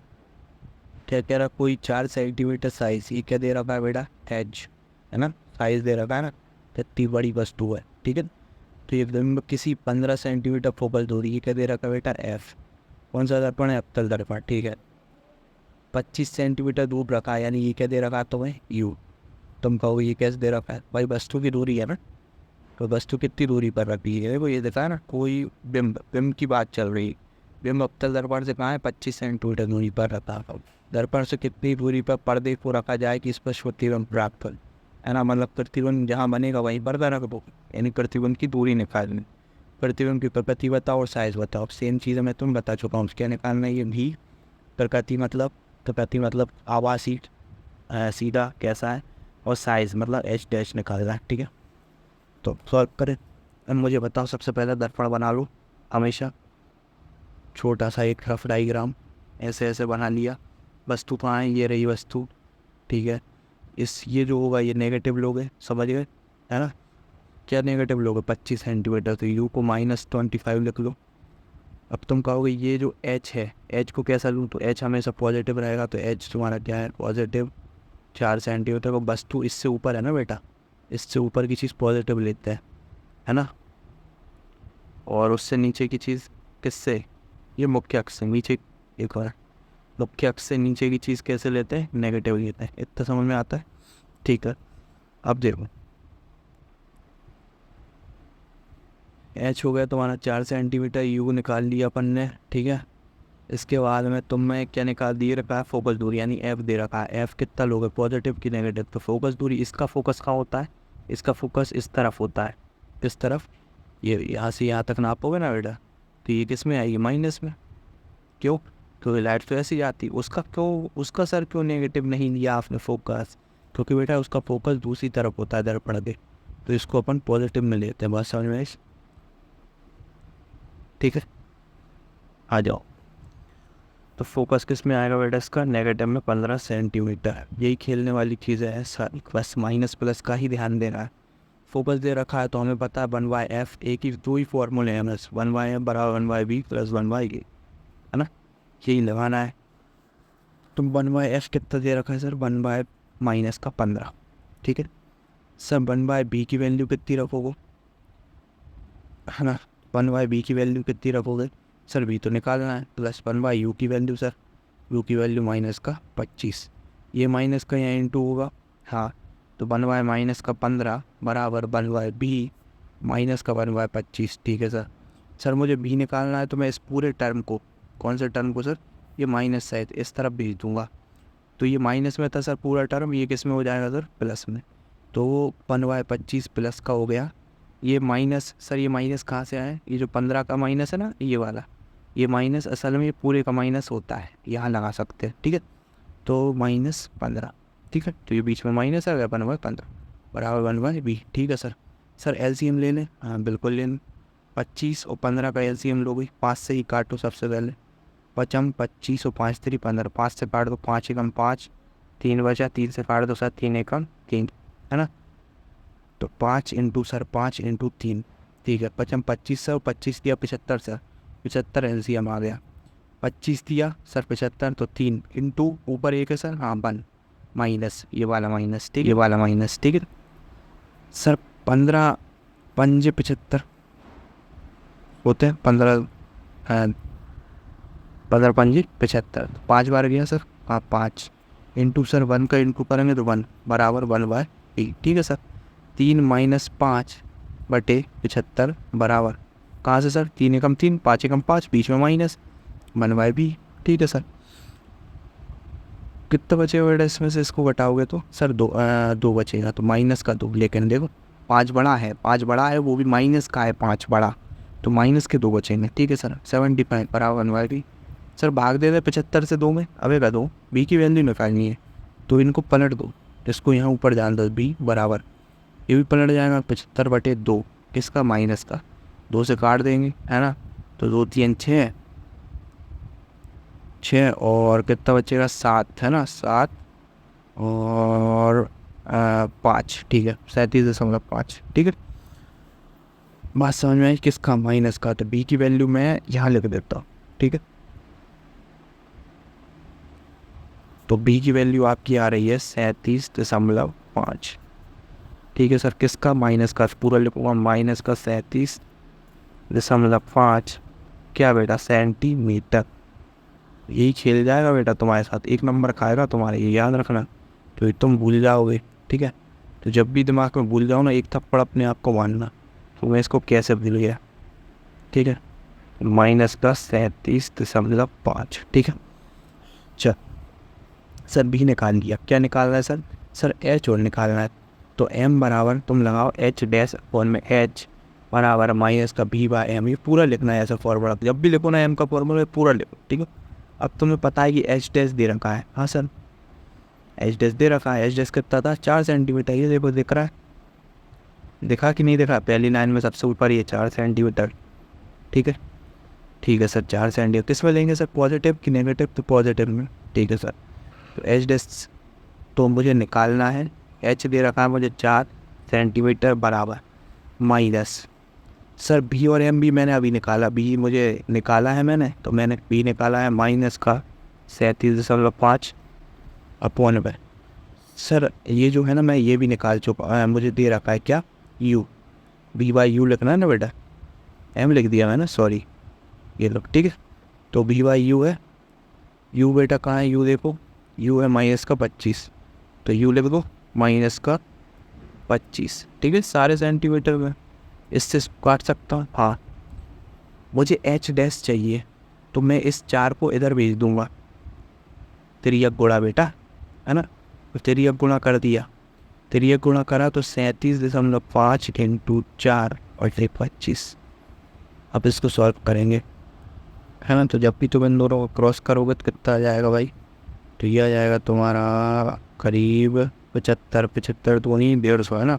क्या कह रहा, कोई 4 सेंटीमीटर साइज, ये क्या दे रखा है बेटा? एज, है ना, साइज दे रखा है ना, इतनी बड़ी वस्तु है, ठीक है। तो ये किसी 15 सेंटीमीटर फोकल दूरी, ये क्या दे रखा है बेटा? एफ। कौन सा दर्पण है? अवतल दर्पण, ठीक है। 25 सेंटीमीटर दूर रखा है, यानी ये क्या दे रखा है तुम्हें? यू। तुम कहो ये कैसे दे रखा है? भाई वस्तु की दूरी है ना, तो वस्तु कितनी दूरी पर रखी है? देखो ये देखा है ना, कोई बिंब की बात चल रही है। बिंब अवतल दर्पण से कहाँ है? 25 सेंटीमीटर दूरी पर रखा है। दर्पण से कितनी दूरी पर पर्दे को रखा जाए कि स्पष्ट प्रतिबिंब प्राप्त हो, है ना, मतलब प्रतिबिंब जहाँ बनेगा वहीं पर्दा रख दो, यानी प्रतिबिंब की दूरी निकालनी। प्रतिबिंब की प्रकृति बताओ और साइज बताओ, सेम चीज़ मैं तुम बता चुका हूँ, क्या निकालना है? ये भी प्रकृति मतलब तो प्रति मतलब आवासी सीधा कैसा है, और साइज़ मतलब एच डैश निकालना है, ठीक है। तो सॉल्व करें। अब मुझे बताओ, सबसे पहले दर्पण बना लो हमेशा, छोटा सा एक रफ डाइग्राम ऐसे ऐसे बना लिया। वस्तु कहाँ है, ये रही वस्तु, ठीक है। ये जो होगा ये नेगेटिव लोग है, समझ गए, है ना। क्या नेगेटिव लोग है, 25 सेंटीमीटर, तो यू को -25 लिख लो। अब तुम कहोगे ये जो एच है, एच को कैसा लूँ, तो एच हमेशा पॉजिटिव रहेगा, तो एच तुम्हारा क्या है, पॉजिटिव 4 सेंटीमीटर को। वस्तु इससे ऊपर है ना बेटा, इससे ऊपर की चीज़ पॉजिटिव लेते हैं, है ना, और उससे नीचे की चीज़ किससे, ये मुख्य अक्ष से नीचे, एक और मुख्य अक्ष से नीचे की चीज़ कैसे लेते हैं, नेगेटिव लेते हैं। इतना समझ में आता है, ठीक है। अब देखो एच हो गया तुम्हारा 4 सेंटीमीटर, यू निकाल लिया अपन ने, ठीक है। इसके बाद में तुम्हें क्या निकाल दिए रखा है, फोकस दूरी, यानी एफ दे रखा है। एफ कितना लोगे, पॉजिटिव की नेगेटिव, तो फोकस दूरी, इसका फोकस कहाँ होता है, इसका फोकस इस तरफ होता है, किस तरफ, ये यहाँ से यहाँ तक नापोगे ना बेटा, तो ये किस में आएगी, माइनस में। क्यों, क्योंकि लाइट तो ऐसी जाती, उसका क्यों, उसका सर क्यों नेगेटिव नहीं लिया आपने फोकस, क्योंकि बेटा उसका फोकस दूसरी तरफ होता है दर्पण के, तो इसको अपन पॉजिटिव में लेते हैं, बात समझ में, ठीक है। आ जाओ, तो फोकस किस में आएगा बेटा, इसका नेगेटिव में 15 सेंटीमीटर। यही खेलने वाली चीज़ें हैं सर, बस माइनस प्लस का ही ध्यान देना है। फोकस दे रखा है तो हमें पता है 1/f, एक ही दो ही फॉर्मूले हैं बस, 1/f बराबर 1/b प्लस 1/a, है ना, यही लगाना है। तो 1/f कितना दे रखा है सर, 1/ माइनस का 15, ठीक है। सर 1/b की वैल्यू कितनी रखोगे, है ना, 1/b की वैल्यू कितनी रखोगे सर, b तो निकालना है, प्लस 1/u की वैल्यू सर, u की वैल्यू माइनस का 25, ये माइनस का यहाँ इंटू होगा, हाँ, तो 1/ माइनस का 15 बराबर 1/b माइनस का 1/25, ठीक है सर। सर मुझे b निकालना है, तो मैं इस पूरे टर्म को, कौन से टर्म को सर, ये माइनस सहित इस तरफ भेज दूँगा, तो ये माइनस में था सर पूरा टर्म, ये किस में हो जाएगा सर, प्लस में, तो 1/25 प्लस का हो गया। ये माइनस सर, ये माइनस कहाँ से आए, ये जो 15 का माइनस है ना, ये वाला, ये माइनस असल में ये पूरे का माइनस होता है, यहाँ लगा सकते हैं, ठीक है। तो -15, ठीक है, तो ये बीच में माइनस आ गया, 1/15 बराबर 1/b, ठीक है सर। सर एलसीएम ले लें, हाँ बिल्कुल ले लें, 25 और 15 का एलसीएम लोगे, 5 से ही काटो सबसे पहले, 25 और 5 3 15, 5 से काट दो, 5 एकम 5, 3 बचा, 3 से काट दो सर, 3 एकम 3, है ना, तो 5 इंटू सर 5 इंटू 3, ठीक है। 25 सर, 25 दिया 75 सर, 75 एलसीएम आ गया, 25 दिया सर 75, तो 3 इंटू ऊपर एक है सर, हाँ 1 माइनस, ये वाला माइनस, ठीक है, ये वाला माइनस, ठीक है सर। 15 पंजे 75 होते हैं, 15 पंजे 75, 5 बार गया सर, हाँ 5 इंटू सर 1 का इंटू करेंगे तो 1 बराबर 1/b, ठीक है सर। 3 माइनस 5 बटे 75 बराबर, कहाँ से सर, 3 एकम 3, 5 एकम 5, बीच में माइनस, 1/b, ठीक है सर। कितना बचेगा बेटा इसमें से, इसको घटाओगे तो सर 2 बचेगा, तो माइनस का 2, लेकिन देखो 5 बड़ा है, 5 बड़ा है, वो भी माइनस का है 5 बड़ा, तो माइनस के 2 बचेंगे, ठीक है सर। 75 बराबर 1/b, सर भाग दे दे 75 से 2 में, अबे का 2, b की वैल्यू निकालनी है, तो इनको पलट दो, इसको यहाँ ऊपर जान दो, b बराबर, ये भी पलट जाएगा 75/2, किसका, माइनस का, 2 से काट देंगे, है ना, तो 2 3 6 और कितना बचेगा 7, है ना, 7 और 5, ठीक है, 37.5, ठीक है। बात समझ में आई, किसका, माइनस का, तो b की वैल्यू मैं यहाँ लिख देता हूँ, ठीक है। तो b की वैल्यू आपकी आ रही है 37.5, ठीक है सर। किसका, माइनस का, पूरा लिखूँगा, माइनस का 37.5, क्या बेटा, सेंटीमीटर। यही खेल जाएगा बेटा तुम्हारे साथ, 1 नंबर खाएगा तुम्हारे, ये याद रखना, तो ये तुम भूल जाओगे, ठीक है। तो जब भी दिमाग में भूल जाओ ना, एक थप्पड़ अपने आप को मारना, तो मैं इसको कैसे भूल गया, ठीक है, माइनस का 37.5, ठीक है। चल सर b निकाल लिया, क्या निकालना है सर, सर h और निकालना है, तो m बराबर तुम लगाओ h डैश अपॉन में h बराबर माइनस का b/m, ये पूरा लिखना है ऐसा फॉर्मूला, जब भी लिखो ना m का फॉर्मूला पूरा लिखो, ठीक है। अब तुम्हें पता है कि एच डैश दे रखा है। हाँ सर, एच डैश दे रखा है। एच डैश कितना था? 4 सेंटीमीटर। ये देखो दिख रहा है, दिखा कि नहीं दिखा? पहली लाइन में सबसे ऊपर ये 4 सेंटीमीटर। ठीक है, ठीक है सर, 4 सेंटीमीटर किस में लेंगे सर? पॉजिटिव कि नेगेटिव? तो पॉजिटिव में। ठीक है सर, तो एच डैश तो मुझे निकालना है। एच दे रखा है मुझे 4 सेंटीमीटर बराबर माइनस, सर बी और एम भी मैंने अभी निकाला। बी मुझे निकाला है मैंने, तो मैंने बी निकाला है माइनस का 37.5 अपॉन में। सर ये जो है ना, मैं ये भी निकाल चुका, मुझे दे रखा है क्या? यू। बी बाई यू लिखना है ना बेटा, एम लिख दिया मैंने, सॉरी। ये लोग ठीक है, तो बी बाई यू है। यू बेटा कहाँ है? यू देखो, यू है माइनस का 25, तो यू लिख दो माइनस का 25। ठीक है, सारे सेंटीमीटर में इससे काट सकता हूँ। हाँ, मुझे एच डैश चाहिए, तो मैं इस 4 को इधर भेज दूँगा। तिरक गुणा बेटा, है ना, तो तिरक गुणा कर दिया। तिरक गुणा करा तो 37.5 इंटू 4 और 25। अब इसको सॉल्व करेंगे, है ना। तो जब भी तुम इन दोनों को क्रॉस करोगे तो कितना आ जाएगा भाई? तो ये आ जाएगा तुम्हारा करीब 75। 75 तो नहीं, 150 है ना,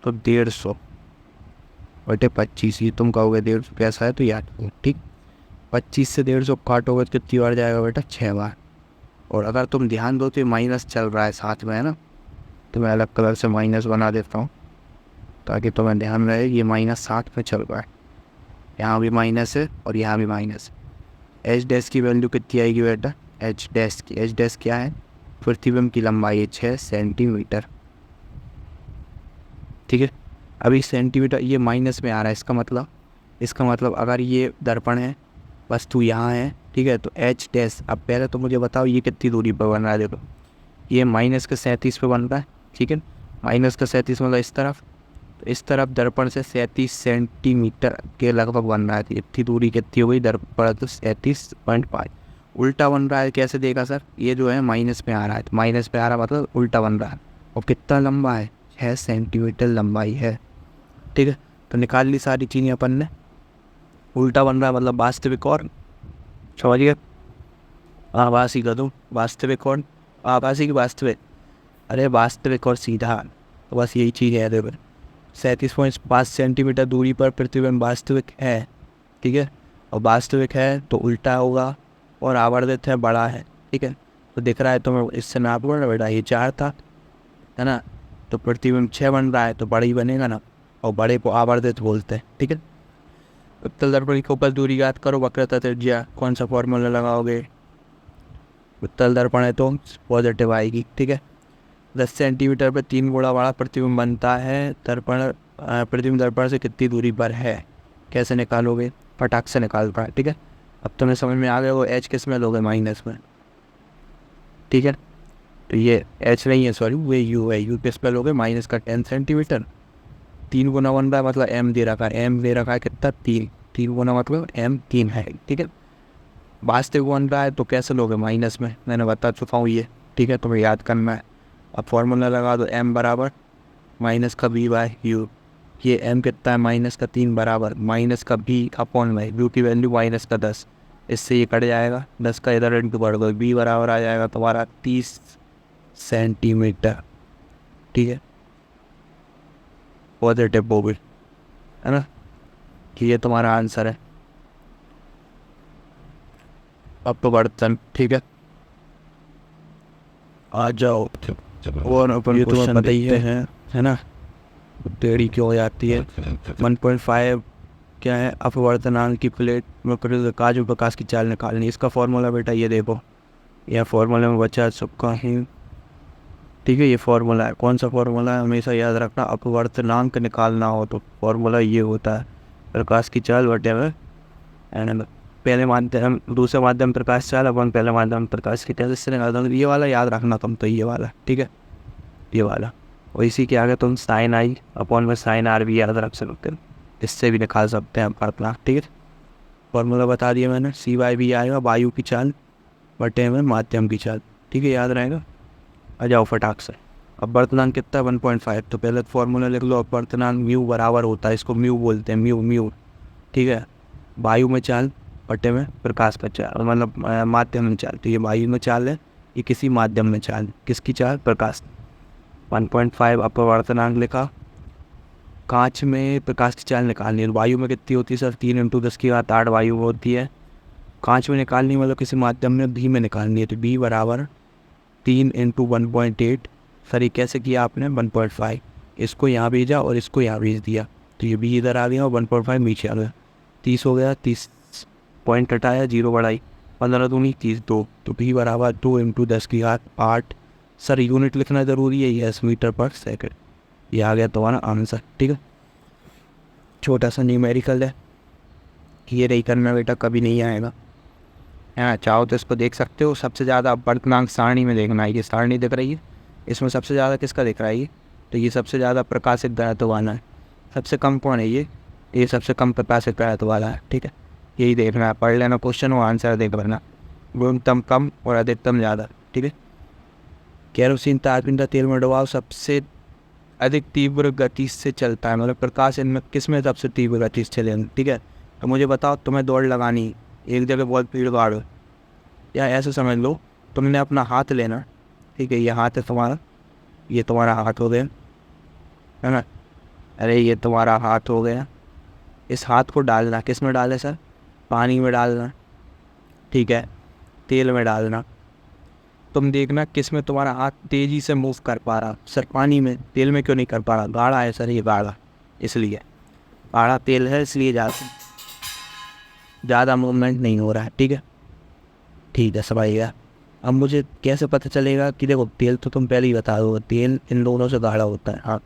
तो 150 बटे 25। ये तुम कहोगे 150 कैसा है, तो याद ठीक। 25 से 150 काटोगे तो कितनी बार जाएगा बेटा? 6 बार। और अगर तुम ध्यान दो तो ये माइनस चल रहा है साथ में, है ना, तो मैं अलग कलर से माइनस बना देता हूँ ताकि तुम्हें ध्यान रहे। ये माइनस साथ में चल रहा है, यहाँ भी माइनस है और यहाँ भी माइनस है। एच डैश की वैल्यू कितनी आएगी बेटा? एच डैश की, एच डैश क्या है? प्रतिबिंब की लंबाई है 6 सेंटीमीटर। ठीक है, अभी सेंटीमीटर ये माइनस में आ रहा है, इसका मतलब अगर ये दर्पण है, वस्तु यहाँ है, ठीक है, तो एच डैश। अब पहले तो मुझे बताओ ये कितनी दूरी पर बन रहा है? देखो ये माइनस का 37 पे बन रहा है, ठीक है, माइनस का 37 मतलब इस तरफ, तो इस तरफ दर्पण से 37 सेंटीमीटर के लगभग बन रहा है। इतनी दूरी कितनी हो गई दर्पण? तो 37.5। उल्टा बन रहा है, कैसे देगा सर? ये जो है माइनस में आ रहा है, तो माइनस पे आ रहा मतलब उल्टा बन रहा है। और कितना लंबा है? 6 सेंटीमीटर लंबाई है। ठीक है, तो निकाल ली सारी चीज़ें अपन ने। उल्टा बन रहा है मतलब वास्तविक और, समझ गए? आभासी कर दूँ, वास्तविक और आभासी की वास्तविक, अरे वास्तविक और सीधा, तो बस यही चीज़ है। देखो 37.5 सेंटीमीटर दूरी पर प्रतिबिंब वास्तविक है, ठीक है, और वास्तविक है तो उल्टा होगा, और आवर्धित है बड़ा है। ठीक है, तो दिख रहा है तुम्हें, इससे नाप ना बेटा, ये 4 था, है ना, तो प्रतिबिंब 6 बन रहा है, तो बड़ा ही बनेगा ना, और बड़े को आवर्धित बोलते हैं। ठीक है, उत्तल दर्पण के ऊपर दूरी याद करो, वक्रता त्रिज्या, कौन सा फॉर्मूला लगाओगे? उत्तल दर्पण है तो पॉजिटिव आएगी। ठीक है, 10 सेंटीमीटर पर 3 गुणा बड़ा प्रतिबिंब बनता है। दर्पण प्रतिबिंब दर्पण से कितनी दूरी पर है? कैसे निकालोगे? फटाक से निकाल पाए। ठीक है, अब तुम्हें समझ में आ गया। वो एच किस में लोगे? माइनस में। ठीक है, तो ये एच नहीं है, सॉरी, वो यू है। यू किस पे लोगे? माइनस का 10 सेंटीमीटर। 3 गुना बन रहा है मतलब एम दे रखा है, एम दे रखा है कितना? 3। 3 गुना मतलब एम 3 है। ठीक है, वास्तविक बन रहा है तो कैसे लोगे? माइनस में, मैंने बता चुका हूँ ये। ठीक है, तुम्हें याद करना है। अब फॉर्मूला लगा दो, एम बराबर माइनस का बी बाई यू। ये एम कितना है? माइनस का 3 बराबर माइनस का बी अपॉन बाई यू की वैल्यू माइनस का 10। इससे ये कट जाएगा, 10 का इधर इंटू बढ़ गया, बी बराबर आ जाएगा तुम्हारा 30 सेंटीमीटर। ठीक है, पॉजिटिव बोल, है ना, कि ये तुम्हारा आंसर है। अब तो बर्तन, ठीक है, आ जाओ। और अपन ये तुम्हें पता ही है ना, टेढ़ी क्यों हो जाती है? 1.5 क्या है? अपवर्तनांक की प्लेट में काजू प्रकाश की चाल निकालनी। इसका फॉर्मूला बेटा ये देखो, यह फॉर्मूले में बचा सबका ही। ठीक है, ये फॉर्मूला है। कौन सा फॉर्मूला है? हमेशा याद रखना, अपवर्तनांक निकालना हो तो फॉर्मूला ये होता है, प्रकाश की चाल बटे में एंड पहले माध्यम दूसरे माध्यम प्रकाश चाल अपन पहले माध्यम प्रकाश की चाल, इससे निकालता हूँ। ये वाला याद रखना तुम, तो ये वाला, ठीक है, ये वाला। और इसी के आगे तुम साइन आई अपॉन में साइन आर भी याद रख सकते हो, इससे भी निकाल सकते हैं अपना। ठीक है, फॉर्मूला बता दिया मैंने, सी वाई भी आएगा वायु की चाल बटे में माध्यम की चाल। ठीक है, याद रहेगा। आ जाओ फटाक से। अपवर्तनांक कितना? 1.5। तो पहले फॉर्मूला लिख लो, अपवर्तनांक म्यू बराबर होता है, इसको म्यू बोलते हैं, म्यू म्यू। ठीक है, वायु में चाल बटे में प्रकाश का चाल, मतलब माध्यम में चाल। तो ये वायु में चाल है, ये किसी माध्यम में चाल। किसकी चाल? प्रकाश। 1.5 अपवर्तनांक लिखा। कांच में प्रकाश की चाल निकालनी है। वायु में कितनी होती है सर? 3 × 10⁸ वायु होती है। कांच में निकालनी मतलब किसी माध्यम में भी में निकालनी है। तो b बराबर 3 × 1.8। सर ये कैसे किया आपने? 1.5 इसको यहाँ भेजा और इसको यहाँ भेज दिया, तो ये b इधर आ गया और 1.5 नीचे आ गया। 30 हो गया, 30 पॉइंट हटाया, 0 बढ़ाई, 15 दूनी 30, 2। तो b बराबर 2 × 10⁸ सर यूनिट लिखना ज़रूरी है, यस मीटर पर सेकंड। ये आ गया तुम्हारा आंसर। ठीक है, छोटा सा न्यूमेरिकल है, ये नहीं करना बेटा, कभी नहीं आएगा। हाँ, चाहो तो इसको देख सकते हो। सबसे ज़्यादा अपवर्तनांक सारणी में देखना है। ये सारणी दिख रही है, इसमें सबसे ज़्यादा किसका दिख रहा है? तो ये सबसे ज़्यादा प्रकाशित घनत्व वाला है। सबसे कम कौन है? ये सबसे कम प्रकाशित घनत्व वाला है। ठीक है, यही देखना है, पढ़ लेना क्वेश्चन और आंसर देख लेना। न्यूनतम कम और अधिकतम ज़्यादा। ठीक है, केरोसिन तारपीन का तेल में डुबाओ सबसे अधिक तीव्र गति से चलता है, मतलब प्रकाश इनमें किस में सबसे तीव्र गति से चले। ठीक है, तो मुझे बताओ, तुम्हें दौड़ लगानी, एक जगह बहुत भीड़ भाड़ हो, या ऐसे समझ लो तुमने अपना हाथ लेना। ठीक है, ये हाथ है तुम्हारा, ये तुम्हारा हाथ हो गया, है ना? अरे ये तुम्हारा हाथ हो गया। इस हाथ को डालना, किस में डाले सर? पानी में डालना। ठीक है, तेल में डालना। तुम देखना किस में तुम्हारा हाथ तेज़ी से मूव कर पा रहा? सर पानी में। तेल में क्यों नहीं कर पा रहा? गाढ़ा है सर, ये गाढ़ा, इसलिए गाढ़ा तेल है, इसलिए ज़्यादा मूवमेंट नहीं हो रहा है। ठीक है, ठीक है, समझ गया। अब मुझे कैसे पता चलेगा कि देखो तेल तो तुम पहले ही बता दो, तेल इन दोनों से गाढ़ा होता है। हाँ,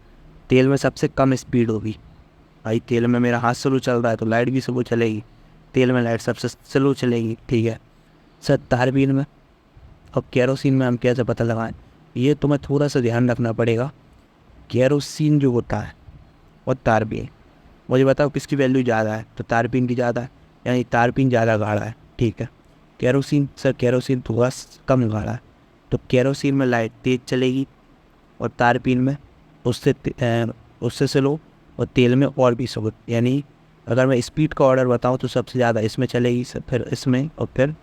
तेल में सबसे कम स्पीड होगी। भाई तेल में मेरा हाथ स्लो चल रहा है तो लाइट भी स्लो चलेगी, तेल में लाइट सबसे स्लो चलेगी। ठीक है सर, तारबीन में और केरोसिन में हम कैसे पता लगाएं? ये तुम्हें थोड़ा सा ध्यान रखना पड़ेगा। केरोसिन जो होता है और तारबीन, मुझे बताओ किसकी वैल्यू ज़्यादा है? तो तारबीन की ज़्यादा है, यानी तारबीन ज़्यादा गाढ़ा है। ठीक है, केरोसिन सर, केरोसिन थोड़ा कम गाढ़ा है, तो केरोसिन में लाइट तेज़ चलेगी और तारबीन में उससे स्लो, और तेल में और भी स्लो। यानी अगर मैं स्पीड का ऑर्डर बताऊं तो सबसे ज़्यादा इसमें चलेगी, फिर इसमें, और फिर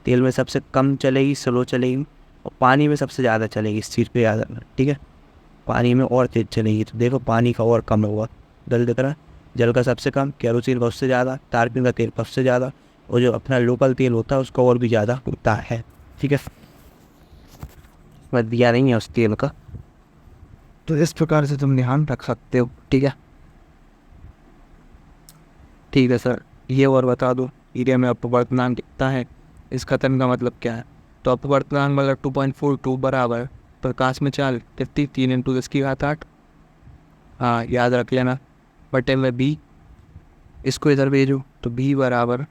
तेल में सबसे कम चलेगी, स्लो चलेगी, और पानी में सबसे ज़्यादा चलेगी, इस चीज़ पे ज़्यादा। ठीक है, पानी में और तेज़ चलेगी। तो देखो पानी का और कम होगा, जल दिख रहा है, जल का सबसे कम, केरोसिन का उससे ज़्यादा, तारपीन का तेल का उससे ज़्यादा, और जो अपना लोकल तेल होता है उसका और भी ज़्यादा होता है। ठीक है, मैं दिया नहीं है उस तेल का, तो इस प्रकार से तुम ध्यान रख सकते हो। ठीक है, ठीक है सर, ये और बता दो हीरे में अपवर्तनांक कितना है? इस कथन का मतलब क्या है? तो अपवर्तनांक मतलब 2.42 बराबर प्रकाश में चाल कितनी? 3 × 10⁸। हाँ, याद रख लेना, बटे में बी, इसको इधर भेजो, तो बी बराबर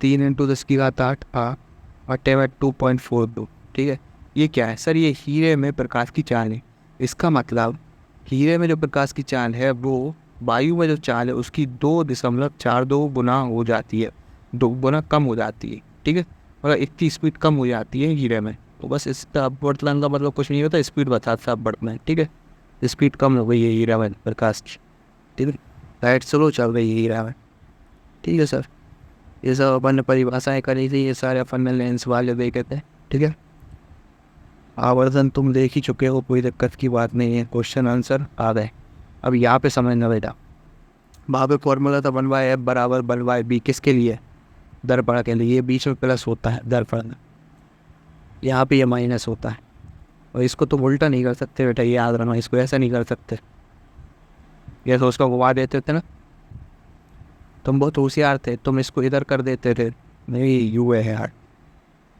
3 × 10⁸, हाँ, बटे में 2.42। ठीक है, ये क्या है सर? ये हीरे में प्रकाश की चाल है। इसका मतलब हीरे में जो प्रकाश की चाल है वो वायु में जो चाल है उसकी 2.42 गुना हो जाती है, 2 गुना कम हो जाती है। ठीक है, मतलब इतनी स्पीड कम हो जाती है हीरे में। तो बस इसका अपवर्तनांक का मतलब कुछ नहीं होता, स्पीड बताता अपवर्तनांक। ठीक है, स्पीड कम हो गई है हीरा में प्रकाश की। ठीक है, लाइट स्लो चल रही है हीरा में। ठीक है सर, ये सब अपन ने परिभाषाएँ करी थी, ये सारे अपन ने लेंस वाले देखे थे। ठीक है, आवर्धन तुम देख ही चुके हो, कोई दिक्कत की बात नहीं है, क्वेश्चन आंसर आ गए। अब यहाँ पे समझना बेटा, वहाँ पे फॉर्मूला था 1/f बराबर 1/b, किसके लिए? दर्पण के लिए। ये बीच में प्लस होता है दर्पण में, यहाँ पे ये माइनस होता है, और इसको तुम उल्टा नहीं कर सकते बेटा, ये याद रखना, इसको ऐसा नहीं कर सकते। ये तो उसको घुमा देते थे ना, तुम बहुत होशियार थे, तुम इसको इधर कर देते थे, नहीं यू है यार,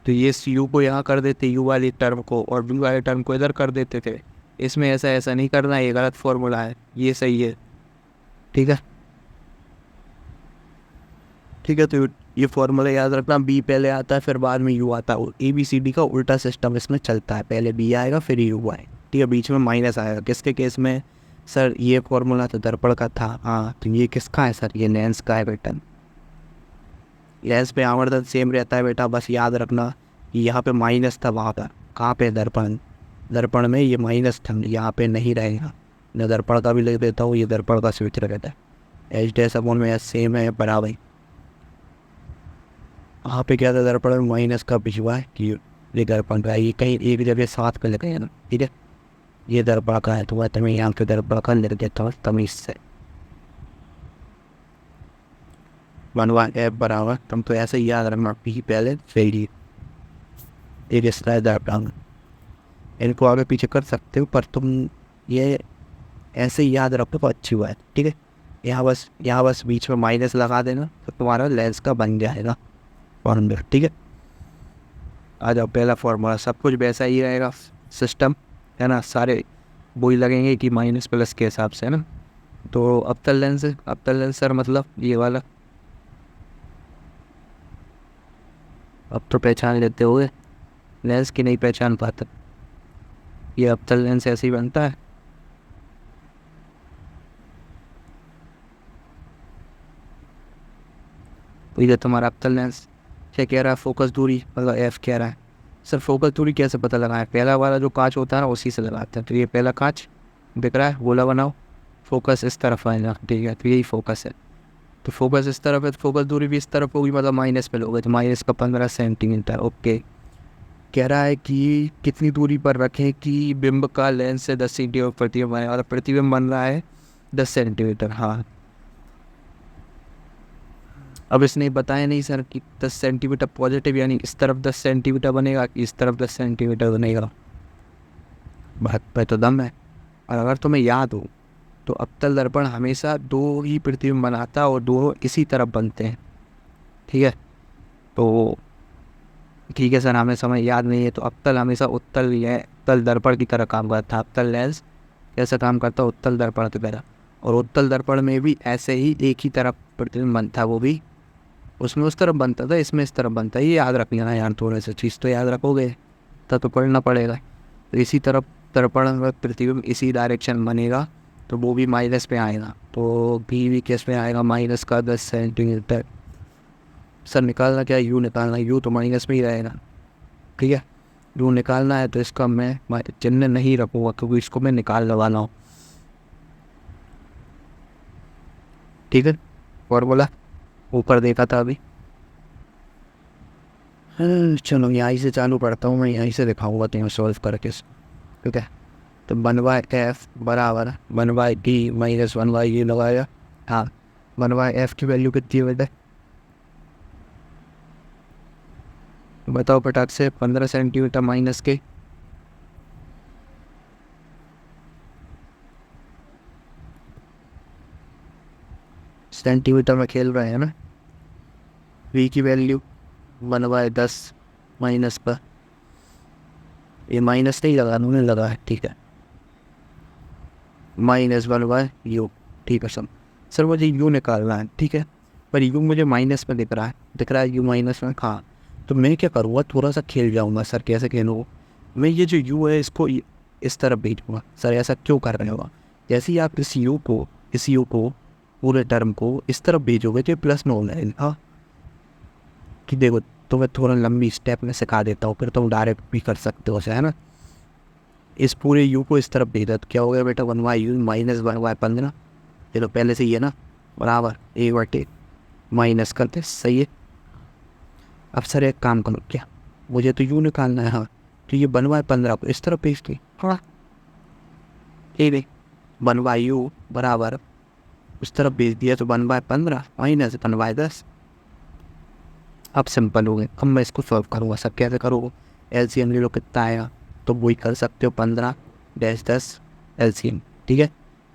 तो ये यू को यहाँ कर देते, यू वाली टर्म को, और बी वाली टर्म को इधर कर देते थे। इसमें ऐसा ऐसा नहीं करना, ये गलत फॉर्मूला है, ये सही है। ठीक है, ठीक है, तो ये फॉर्मूला याद रखना, बी पहले आता है फिर बाद में यू आता है। ABCD का उल्टा सिस्टम इसमें चलता है, पहले बी आएगा फिर यू आए। ठीक है, बीच में माइनस आएगा। किसके केस में सर? ये फॉर्मूला तो दर्पण का था। हाँ, तो ये किसका है सर? ये लेंस का है बेटा। लेंस पे आवर्धन सेम रहता है बेटा, बस याद रखना कि यहाँ पे माइनस था, वहाँ पर कहाँ पे? दर्पण में ये माइनस था, यहाँ पे नहीं रहेगा। मैं दर्पण का भी लिख देता हूँ, ये दर्पण का स्विच रहता है, H डैश अपॉन में सेम है बराबर। वहाँ पे क्या था, दर्पण में माइनस का भी हुआ है कि ये दर्पण का है, ये कहीं एक जगह साथ में लगे हैं ना, ठीक है। ये दर्पण का है तो मैं तुम्हें यहाँ के दर्पण का लिख देता हूँ तमीज से। बनवा एफ बराबर, तुम तो ऐसे ही याद रखना, पी पहले फिर डी, एक इसका है दर्पण। इनको आगे पीछे कर सकते हो पर तुम ये ऐसे ही याद रखो तो अच्छी हुआ है, ठीक है। यहाँ बस बीच में माइनस लगा देना तो तुम्हारा लेंस का बन जाएगा फॉर्मूला, ठीक है। आ जाओ, पहला फॉर्मूला सब कुछ वैसा ही रहेगा, सिस्टम है ना, सारे वही लगेंगे कि माइनस प्लस के हिसाब से, है ना। तो अवतल लेंस सर मतलब ये वाला, अब तो पहचान लेते हुए, लेंस की नहीं पहचान पाते, ये अवतल लेंस ऐसे ही बनता है। तो ये तुम्हारा अवतल लेंस क्या कह रहा है, फोकस दूरी मतलब एफ कह रहा है। सर फोकस दूरी कैसे पता लगाएं, पहला वाला जो कांच होता है ना उसी से लगाते हैं। तो ये पहला कांच दिख रहा है, गोला बनाओ, फोकस इस तरफ आएगा, ठीक है, तो यही फोकस है। तो फोकस इस तरफ है तो फोकस दूरी भी इस तरफ होगी, मतलब माइनस पे लोगे तो माइनस का 15 सेंटीमीटर, ओके। कह रहा है कि कितनी दूरी पर रखें कि बिंब का लेंस से 10 सेंटीमीटर प्रतिबिंब बने, और प्रतिबिंब बन रहा है 10 सेंटीमीटर, हाँ। अब इसने बताया नहीं सर कि 10 सेंटीमीटर पॉजिटिव यानी इस तरफ 10 सेंटीमीटर बनेगा कि इस तरफ 10 सेंटीमीटर बनेगा, बात पे तो दम है। और अगर तुम्हें याद हो तो अवतल दर्पण हमेशा दो ही प्रतिबिंब बनाता है और दो इसी तरफ बनते हैं, ठीक है। तो ठीक है सर, हमें समय याद नहीं है, तो अवतल हमेशा उत्तल ही है, उत्तल दर्पण की तरह काम करता है। अवतल लेंस कैसा काम करता है, उत्तल दर्पण की तरह। और उत्तल दर्पण में भी ऐसे ही एक ही तरफ प्रतिबिंब बनता है, वो भी उसमें उस तरफ बनता था, इसमें इस तरफ बनता है। ये याद रख लेना यार, थोड़े से चीज़ तो याद रखोगे तब तो पढ़ना पड़ेगा। तो इसी तरफ दर्पण में प्रतिबिंब इसी डायरेक्शन बनेगा तो वो भी माइनस पे आएगा, तो भी किस में आएगा, माइनस का 10 सेंटीमीटर। सर निकालना क्या है, यू निकालना, यू तो माइनस में ही रहेगा, ठीक है। यू निकालना है तो इसका मैं चिन्ह नहीं रखूँगा क्योंकि इसको मैं निकालने वाला हूँ, ठीक है। फॉर्मूला ऊपर देखा था अभी। चलो यहाँ से चालू पढ़ता हूँ, मैं यहीं से दिखाऊंगा तो यहाँ सॉल्व करके, ठीक है। तो 1/f बराबर 1/d माइनस 1/u लगाया, हाँ। 1/f की वैल्यू कितनी है बेटा, बताओ फटाक से, 15 सेंटीमीटर माइनस के, सेंटीमीटर में खेल रहे हैं ना। v की वैल्यू 1/10 माइनस पर, ये माइनस नहीं लगा, उन्होंने लगा है, ठीक है, माइनस 1/u, ठीक है। सर मुझे u निकालना है, ठीक है, पर u मुझे माइनस में दिख रहा है u माइनस में, हाँ। तो मैं क्या करूँगा, थोड़ा सा खेल जाऊँगा। सर कैसे खेलूँगा, मैं ये जो u है इसको इस तरफ भेजूँगा। सर ऐसा क्यों कर रहे होगा, जैसे ही आप इस u को पूरे टर्म को इस तरफ भेजोगे तो ये प्लस में हो जाएगा, हाँ। कि देखो तो मैं थोड़ा लंबी स्टेप में सिखा देता हूँ, फिर तुम डायरेक्ट भी कर सकते हो, है ना। इस पूरे u को इस तरफ भेजा तो क्या हो गया बेटा, 1/u माइनस 1/15, चलो पहले से ही है ना, बराबर 1/, माइनस करते, सही है। अब सर एक काम करो, क्या मुझे तो u निकालना है, हाँ। तो ये 1/15 को इस तरफ भेज दी, हाँ, ठीक है। 1/u बराबर उस तरफ भेज दिया तो 1/15 माइनस 1/10। अब सिंपल हो गए, अब मैं इसको सॉल्व करूँगा। सब कैसे करोगे, एलसीएम ले लो, कितना आएगा तो वही कर सकते हो, 15-10 एलसीएम, ठीक है।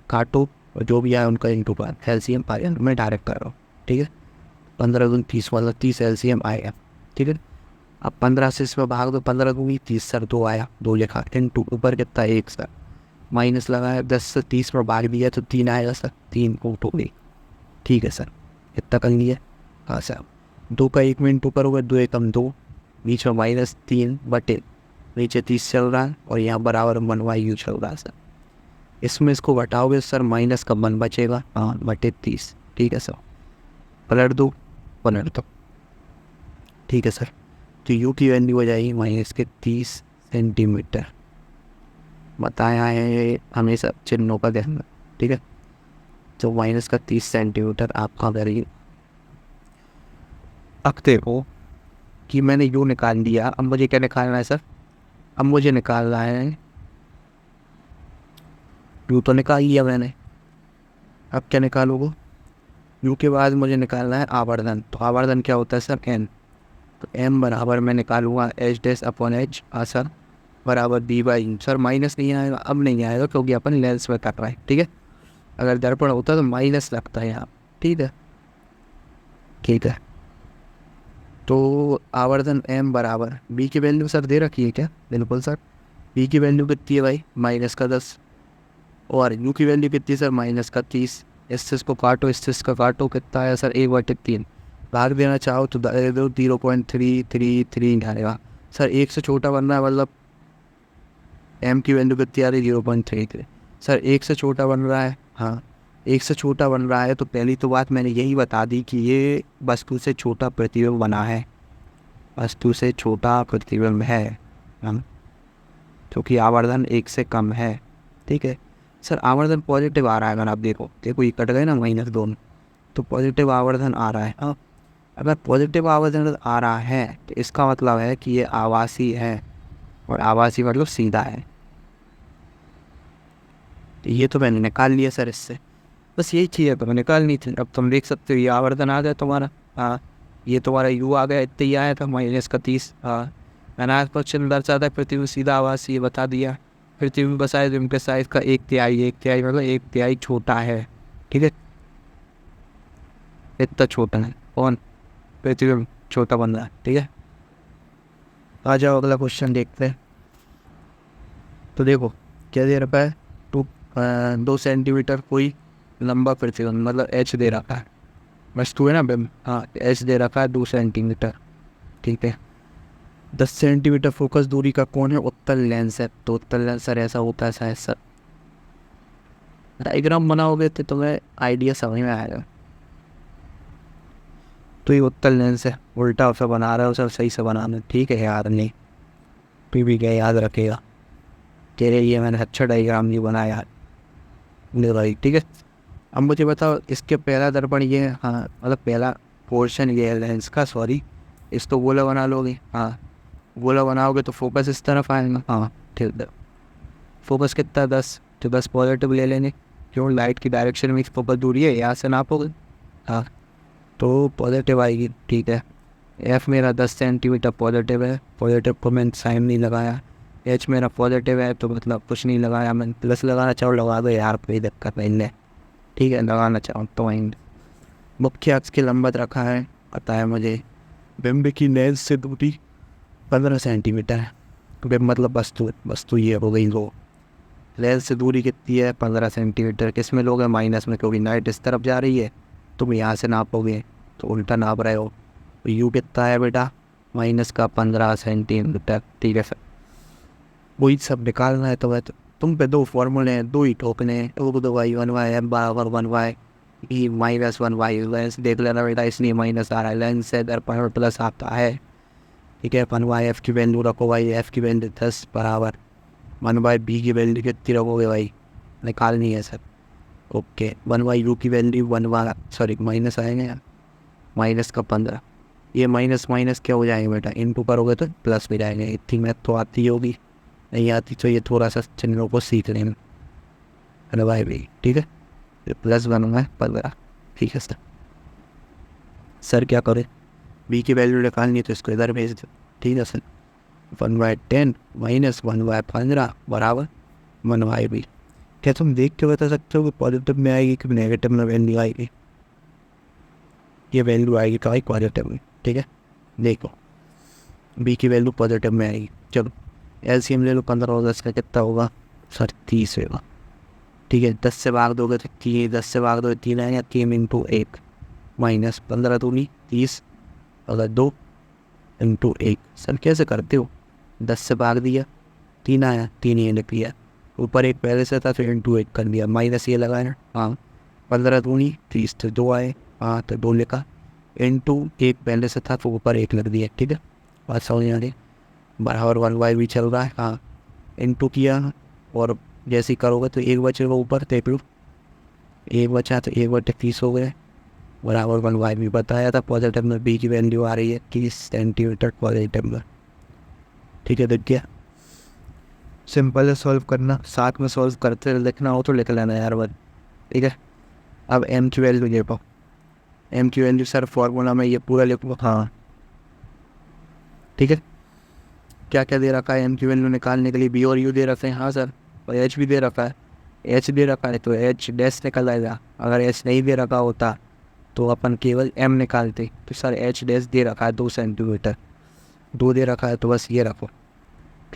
काटो और जो भी आया उनका इंटू पर एलसीएम पाया, मैं डायरेक्ट कर रहा हूँ, ठीक है। 15 दूनी 30 मतलब 30 एलसीएम आएगा, ठीक है। अब 15 से इसमें भाग दो, 15 दूनी 30, सर 2 आया, 2 लिखा, इंटू ऊपर कितना 1 सर, माइनस लगाया 10 से 30 में भाग दिया तो 3 आएगा सर, 3 इंटू 1, ठीक है सर, इतना कर लिया, हाँ सर। 2 का 1 में इंटू करोगे, 2 एकम 2, बीच में -3/, नीचे 30 चल रहा है और यहाँ बराबर 1/u चल रहा है सर। इसमें इसको घटाओगे सर, माइनस का 1 बचेगा, हाँ, बटे 30, ठीक है सर। पलट दो, ठीक है सर। तो u की वैल्यू हो जाएगी माइनस के 30 सेंटीमीटर। बताया है हमेशा चिन्हों का ध्यान, ठीक है। तो माइनस का 30 सेंटीमीटर आपका वैल्यू, अब देखो कि मैंने यू निकाल दिया, अब मुझे क्या निकालना है सर? अब मुझे निकालना है यू, तो निकाल लिया मैंने, अब क्या निकालोगे? यू के बाद मुझे निकालना है आवर्धन, तो आवर्धन क्या होता है सर? एन। तो एम बराबर मैं निकालूंगा एच डैश अपॉन एच सर बराबर डी बाई यू। सर माइनस नहीं आएगा, अब नहीं आएगा क्योंकि अपन लेंस में कर रहे हैं, ठीक है। अगर दर्पण होता तो माइनस लगता है यहाँ, ठीक है, ठीक है। तो आवर्धन एम बराबर बी की वैल्यू सर दे रखी है क्या? बिल्कुल सर। बी की वैल्यू कितनी है भाई? -10, और यू की वैल्यू कितनी है सर? -30। इसको काटो, इसका काटो, कितना है सर? 1/3। भाग देना चाहो तो दे दो, 0.333 आएगा सर। एक से छोटा बनना है, मतलब एम की वैल्यू कितनी आ रही है? 0.33 सर। एक से छोटा बन रहा है, हाँ एक से छोटा बन रहा है, तो पहली तो बात मैंने यही बता दी कि ये वस्तु से छोटा प्रतिबिंब बना है, वस्तु से छोटा प्रतिबिंब है हम, क्योंकि आवर्धन 1 से कम है, ठीक है सर। आवर्धन पॉजिटिव आ रहा है, अगर आप देखो ये कट गए ना -2, तो पॉजिटिव आवर्धन आ रहा है। हाँ, अगर पॉजिटिव आवर्धन आ रहा है तो इसका मतलब है कि ये आवासीय है, और आवासीय मतलब सीधा है। तो ये तो मैंने निकाल लिया सर इससे, बस यही चीज़ है तो मैं निकालनी थी। अब तुम देख सकते हो ये आवर्धन आ गया तुम्हारा, हाँ ये तुम्हारा यू आ गया, इतना ही आया था -30। हाँ, मैंने आज क्वेश्चन दर्शाता है प्रतिबिंब सीधा आवासीय बता दिया। प्रतिबिंब बसाए तो इनके साइज का 1/3 मतलब 1/3 छोटा है, ठीक है, इतना छोटा है। कौन? प्रतिबिंब छोटा बन रहा है, ठीक है। आ जाओ अगला क्वेश्चन देखते हैं। तो देखो क्या दे रखा है, 2 सेंटीमीटर कोई लंबा प्रतिबिंब, मतलब एच दे रखा है, वस्तु है ना बिंब, हाँ एच दे रखा है 2 सेंटीमीटर, ठीक है। 10 सेंटीमीटर फोकस दूरी का कौन है? उत्तल लेंस है। तो उत्तल लेंस सर ऐसा होता है शायद सर, डायग्राम बनाओगे तो तुम्हें आइडिया समझ में आएगा। तो ये उत्तल लेंस है, उल्टा उसे बना रहा है, उसे सही से बनाना, ठीक है यार, नहीं तू भी क्या याद रखेगा, तेरे लिए मैंने अच्छा डायग्राम नहीं बनाया नहीं भाई, ठीक है। अब मुझे बताओ इसके पहला दर्पण ये है, हाँ मतलब पहला पोर्शन ये है लेंस का, सॉरी, इसको गोला बना लोगे, हाँ गोला बनाओगे तो फोकस इस तरफ आएगा, हाँ ठीक है। फोकस कितना? 10, तो 10 पॉजिटिव ले लेंगे, क्यों? लाइट की डायरेक्शन में फोकस दूरी है, यहाँ से नापोगे, हाँ तो पॉजिटिव आएगी, ठीक है। एफ मेरा 10 सेंटीमीटर पॉजिटिव है, पॉजिटिव को मैंने साइन नहीं लगाया। एच मेरा पॉजिटिव है तो मतलब कुछ नहीं लगाया, मैं प्लस लगाना चाहो लगा दो यार, कोई दिक्कत नहीं है, ठीक है, लगाना चाहो तो वहीं। मुख्य अक्ष की लंबत रखा है, पता है मुझे। बिंब की लेंस से दूरी 15 सेंटीमीटर है, बिंब मतलब वस्तु ये हो गई वो। लेंस से दूरी कितनी है? 15 सेंटीमीटर। किस में लोगे? माइनस में, क्योंकि लाइट इस तरफ जा रही है, तुम यहाँ से नापोगे तो उल्टा नाप रहे हो। तो यू कितना है बेटा? -15 सेंटीमीटर, ठीक है सर। वही सब निकालना है तो तुम पे 2 फॉर्मूले हैं, 2 ही ठोकने हैं, 2y 1y m बराबर 1y e -1y। लेंस देख लेना बेटा, इसलिए माइनस आ रहा है, लेंस से दर्पण प्लस आता है, ठीक है। 1y एफ की वैल्यू रखो भाई, एफ की वैल्यू 10 बराबर 1y बी की वैल्यू कितनी रखोगे भाई? निकालनी है सर, ओके। 1y यू की वैल्यू 1y, सॉरी माइनस आएंगे यार, माइनस का 15, ये माइनस माइनस क्या हो जाएंगे बेटा? इनटू करोगे तो प्लस भी जाएंगे। इतनी मैथ तो आती होगी, नहीं आती तो ये थोड़ा सा चिन्हों को सीख लेना, अरे भाई भाई, ठीक है। प्लस बनूंगा 15, ठीक है सर। सर क्या करे, बी की वैल्यू निकालनी है तो इसको इधर भेज दो, ठीक है सर। 1/10 माइनस 1/15 बराबर 1/b। क्या तुम देख के बता सकते हो कि पॉजिटिव में आएगी कि नेगेटिव में वैल्यू आएगी? ये वैल्यू आएगी तो आई पॉजिटिव में, ठीक है। देखो बी की वैल्यू पॉजिटिव में आएगी, चलो एलसीएम ले लो, 15 और 10 का कितना होगा सर? 30 होगा, ठीक है। 10 से भाग दोगे तो 3, 10 से भाग दोगे 3 आएगा, 3 × 1 माइनस 15 दूनी 30, अगर 2 × 1 सर कैसे करते हो? 10 से भाग दिया, 3 आया, 3 ये लिख लिया, ऊपर 1 पहले से था तो × 1 कर दिया, माइनस ये लगाया, हाँ 15 दूनी 30, तो 2 आए, हाँ तो 2 लिखा, × 1 पहले से था तो ऊपर 1 लग दिया, ठीक है। बात समझ आ रही, बराबर 1y भी चल रहा है, हाँ इनटू किया, और जैसे ही करोगे तो 1 बचेगा ऊपर, देख लो 1 बचा तो 1/30 हो गए, बराबर 1 भी बताया था। पॉजिटिव में बी की वैल्यू आ रही है 30 सेंटीमीटर पॉजिटिव में। ठीक है, देख गया। सिंपल है सॉल्व करना, साथ में सॉल्व करते लिखना हो तो लिख लेना यार बस। ठीक है, अब एम की वैल्यू ले पाओ। एम की वैल्यू सर फॉर्मूला में ये पूरा लिखो। हाँ ठीक है, क्या क्या दे रखा है एम की वैल्यू निकालने के लिए? बी और यू दे रखे हैं। हाँ सर, और एच भी दे रखा है। एच दे रखा है तो एच डैश निकल आएगा। अगर एच नहीं दे रखा होता तो अपन केवल एम निकालते। तो सर एच डैश दे रखा है 2 सेंटीमीटर, 2 दे रखा है तो बस ये रखो,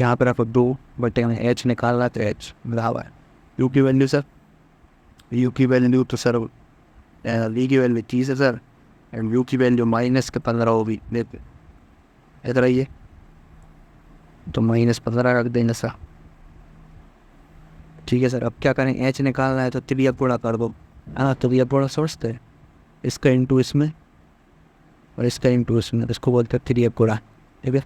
यहाँ पे रखो 2 बटे में एच निकालना है तो एच बराबर है यू की वैल्यू। सर यू की वैल्यू तो सर वी की वैल्यू 30 है सर, एंड यू की वैल्यू -15 होगी। देख इधर आइए, तो -15 रख देंगे सर। ठीक है सर, अब क्या करें? एच निकालना है तो त्रिया गुणा कर दो। हाँ, त्रिया गुणा समझते हैं, इसका इंटू इसमें और इसका इंटू इसमें, इसको बोलते हैं त्रिया गुणा। ठीक है,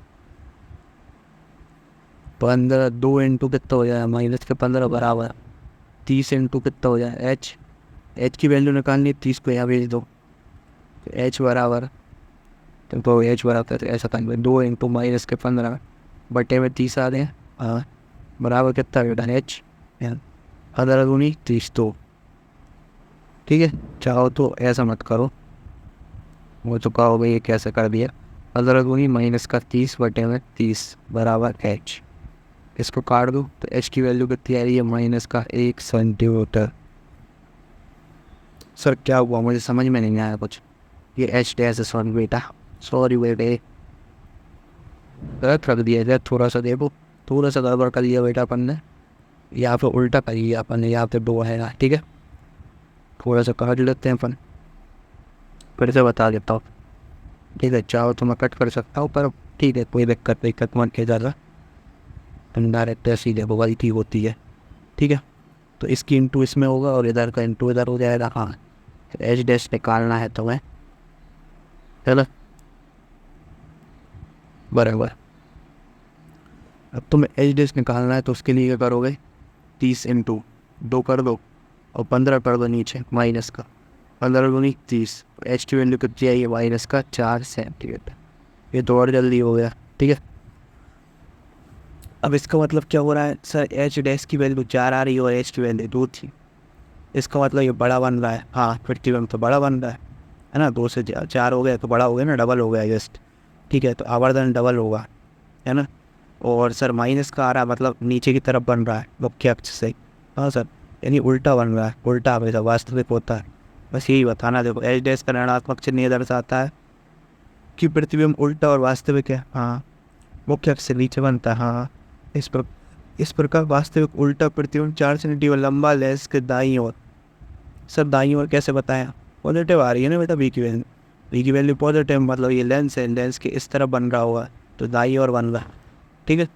15 2 इंटू कितना हो जाए? -15 बराबर 30 इंटू कितना हो जाए? एच। एच की वैल्यू निकालनी है, 30 को यहाँ भेज दो तो एच बराबर, तो एच बराबर ऐसा था 2 इंटू -15 बटे में 30 आ रहे हैं। हाँ, बराबर कितना बेटा? एच 15 दूनी 30 तो। ठीक है, चाहो तो ऐसा मत करो, वो तो कहोगे ये कैसे कर दिया। 15 दूनी -30 बटे में 30 बराबर एच। इसको काट दो तो एच की वैल्यू कितनी आ रही है? -1 सेंटीमीटर। सर क्या हुआ? मुझे समझ में नहीं आया कुछ। ये एच डैश सॉरी बेटा, सॉरी बेटे, गलत रख दिया इधर। थोड़ा सा देखो, थोड़ा सा गड़बड़ कर दिया बेटा अपन ने, यहाँ पे उल्टा करिए अपन ने, यहाँ पे 2 है ना। ठीक है, थोड़ा सा काट लेते हैं अपन, फिर से बता देता हूँ। ठीक है, चाहो तो मैं कट कर सकता हूँ, पर ठीक है कोई दिक्कत मत के ज़्यादा, डायरेक्ट ऐसी देखो गलती होती है। ठीक है, तो इसकी इंटू इसमें होगा और इधर का इंटू इधर हो जाएगा। हाँ, एच डैश निकालना है तो मैं, चलो बराबर। अब तुम्हें एच डैश निकालना है तो उसके लिए क्या करोगे? 30 इंटू 2 कर दो और 15 कर दो नीचे माइनस का, 15 दूनी 30। एच की वैल्यू कितनी आई है? -4 सेंटीमीटर। ये तो और जल्दी हो गया। ठीक है, अब इसका मतलब क्या हो रहा है? सर एच डैश की वैल्यू 4 आ रही है और एच की वैल्यू 2 थी, इसका मतलब ये बड़ा बन रहा है। हाँ, 51 तो बड़ा बन रहा है ना। 2 से 4 हो गया तो बड़ा हो गया ना, डबल हो गया जस्ट। ठीक है, तो आवर्धन डबल होगा, है ना। और सर माइनस का आ रहा है, मतलब नीचे की तरफ बन रहा है मुख्य अक्ष से। हाँ सर, यानी उल्टा बन रहा है, उल्टा हमेशा वास्तविक होता है। बस यही बताना। देखो एच डैश का ऋणात्मक चिन्ह ये दर्शाता है कि प्रतिबिंब उल्टा और वास्तविक है। हाँ, मुख्य अक्ष से नीचे बनता है। हाँ, इस प्रकार वास्तविक उल्टा प्रतिबिंब 4 सेंटीमीटर लंबा लेंस के दाईं ओर। सर दाईं ओर कैसे बताया? पॉजिटिव आ रही है ना बेटा बी की वैल्यू। बी की वैल्यू पॉजिटिव, मतलब ये लेंस है, लेंस के इस तरफ बन रहा होगा तो दाईं ओर बन रहा है। ठीक है,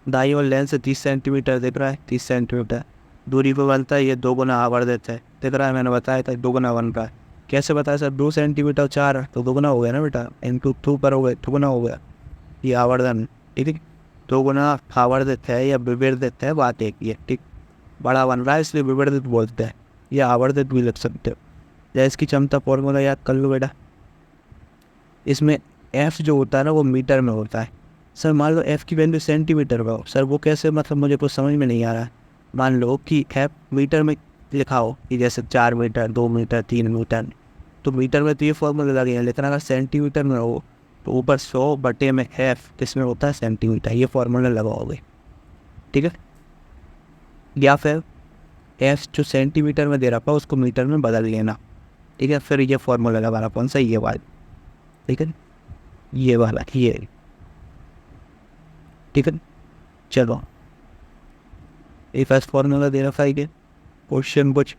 दाईं ओर लेंस से 30 सेंटीमीटर दिख रहा है, 30 सेंटीमीटर दूरी पर बनता है। ये 2 गुना आवर्धित है, दिख रहा है, मैंने बताया था 2 गुना बन रहा है। कैसे बताया सर? 2 सेंटीमीटर 4 तो 2 गुना हो गया ना बेटा, इंटू 2 पर हो गया, 2 गुना हो गया ये आवर्धन। ठीक है, 2 गुना आवर्धित है या विवर्धित है, बात एक ही है। ठीक, बड़ा बन रहा है इसलिए विवर्धित बोलते हैं, या आवर्धित भी लिख सकते हो। या इसकी क्षमता फॉर्मूला याद कर लो बेटा। इसमें एफ जो होता है ना वो मीटर में होता है। सर मान लो एफ की वैल्यू सेंटीमीटर में हो, सर वो कैसे? मतलब मुझे कुछ समझ में नहीं आ रहा है। मान लो कि एफ मीटर में लिखा हो कि जैसे 4 मीटर, 2 मीटर, 3 मीटर, तो मीटर में तो ये फॉर्मूला लगे हैं। लेकिन अगर सेंटीमीटर में हो तो ऊपर 100 बटे में एफ किसमें होता है? सेंटीमीटर, ये फॉर्मूला लगाओगे। ठीक है, या फिर एफ जो सेंटीमीटर में दे रखा है उसको मीटर में बदल लेना। ठीक है, फिर ये फॉर्मूला लगा कौन सा? ये वाला। ठीक है, ये वाला ये। ठीक है, चलो ये फर्स्ट फॉर्मूला दे रखा है कि क्वेश्चन कुछ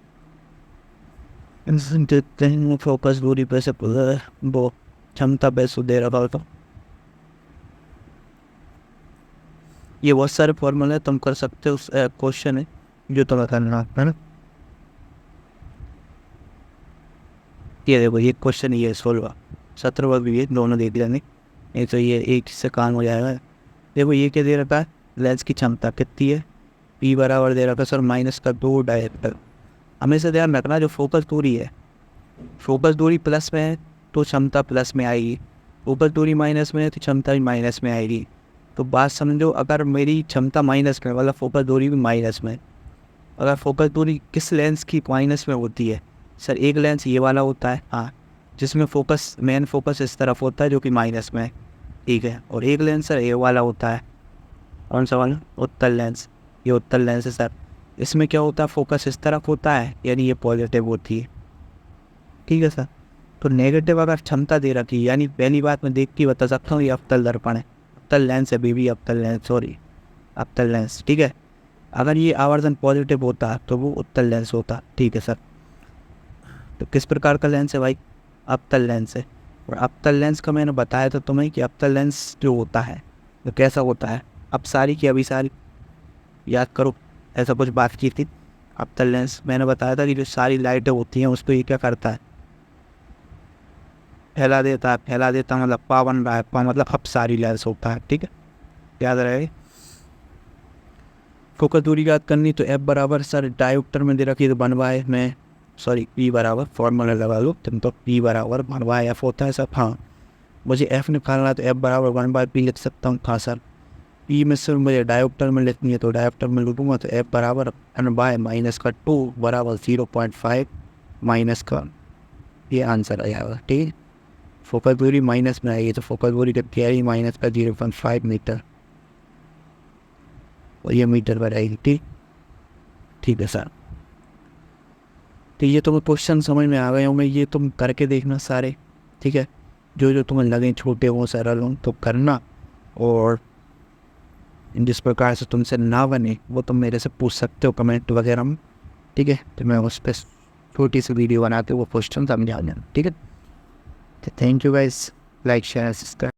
देखते हैं। फोकस दूरी पे से वो क्षमता पे से दे रखा हो तो ये बहुत सारे फॉर्मूले तुम कर सकते हो। उस क्वेश्चन है जो तुम्हें करना है ना। ये देखो ये क्वेश्चन ये 16 17 भी ये दोनों देख लेंगे, नहीं तो ये एक से काम हो जाएगा। देखो ये क्या दे रखा है? लेंस की क्षमता कितनी है? पी बराबर दे रखा है सर -2 डायरेक्टर। हमेशा ध्यान रखना जो फोकस दूरी है फोकस दूरी प्लस में है तो क्षमता प्लस में आएगी, फोकस दूरी माइनस में है तो क्षमता भी माइनस में आएगी। तो बात समझो, अगर मेरी क्षमता माइनस में मतलब फोकस दूरी भी माइनस में, अगर फोकस दूरी किस लेंस की माइनस में होती है सर, एक लेंस ये वाला होता है हाँ, जिसमें फोकस मेन फोकस इस तरफ होता है जो कि माइनस में है, ठीक है। और एक लेंस सर ये वाला होता है, कौन सा वाला, उत्तल लेंस, ये उत्तल लेंस है सर। इसमें क्या होता है, फोकस इस तरफ होता है यानी ये पॉजिटिव होती है, ठीक है सर। तो नेगेटिव अगर क्षमता दे रखी है, यानी पहली बात मैं देख के बता सकता हूँ ये अवतल दर्पण है, अवतल लेंस है बेबी, अवतल लेंस, सॉरी अवतल लेंस, ठीक है। अगर ये आवर्धन पॉजिटिव होता तो वो उत्तल लेंस होता, ठीक है सर। तो किस प्रकार का लेंस है भाई, अवतल लेंस है। और अवतल लेंस का मैंने बताया था तुम्हें कि अवतल लेंस जो होता है तो कैसा होता है, अपसारी की अभिसारी, याद करो ऐसा कुछ बात की थी। अवतल लेंस मैंने बताया था कि जो सारी लाइटें होती हैं उसको ये क्या करता है, फैला देता है, फैला देता मतलब पा बन रहा है, पा मतलब अपसारी लेंस होता है, ठीक है, याद रहे। फोकस दूरी याद करनी तो एफ बराबर सर डायोप्टर में दे रखी है तो 1/, में सॉरी पी बराबर, फॉर्मूला लगा लो तुम तो, पी बराबर 1/f होता है सर। हाँ मुझे एफ निकालना है तो एफ बराबर 1/p लिख सकता हूँ, हाँ सर। पी में सिर्फ मुझे डायोप्टर में लिखनी है तो डायोप्टर में लिखूँगा तो एफ बराबर 1/-2 बराबर 0.5 माइनस का, ये आंसर आ जाएगा, ठीक है। फोकस दूरी माइनस में आएगी तो फोकस दूरी कितनी आएगी, माइनस का 0.5 मीटर, और ये मीटर पर आएगी, ठीक, ठीक है सर। तो ये तुम्हें क्वेश्चन समझ में आ गए होंगे, ये तुम करके देखना सारे, ठीक है। जो जो तुम्हें लगे छोटे हों सरल हों तो करना, और जिस प्रकार से तुमसे ना बने वो तुम मेरे से पूछ सकते हो कमेंट वगैरह में, ठीक है। तो मैं उस पर छोटी सी वीडियो बनाते वो क्वेश्चन समझा देना, ठीक है। Thank you guys, like share subscribe.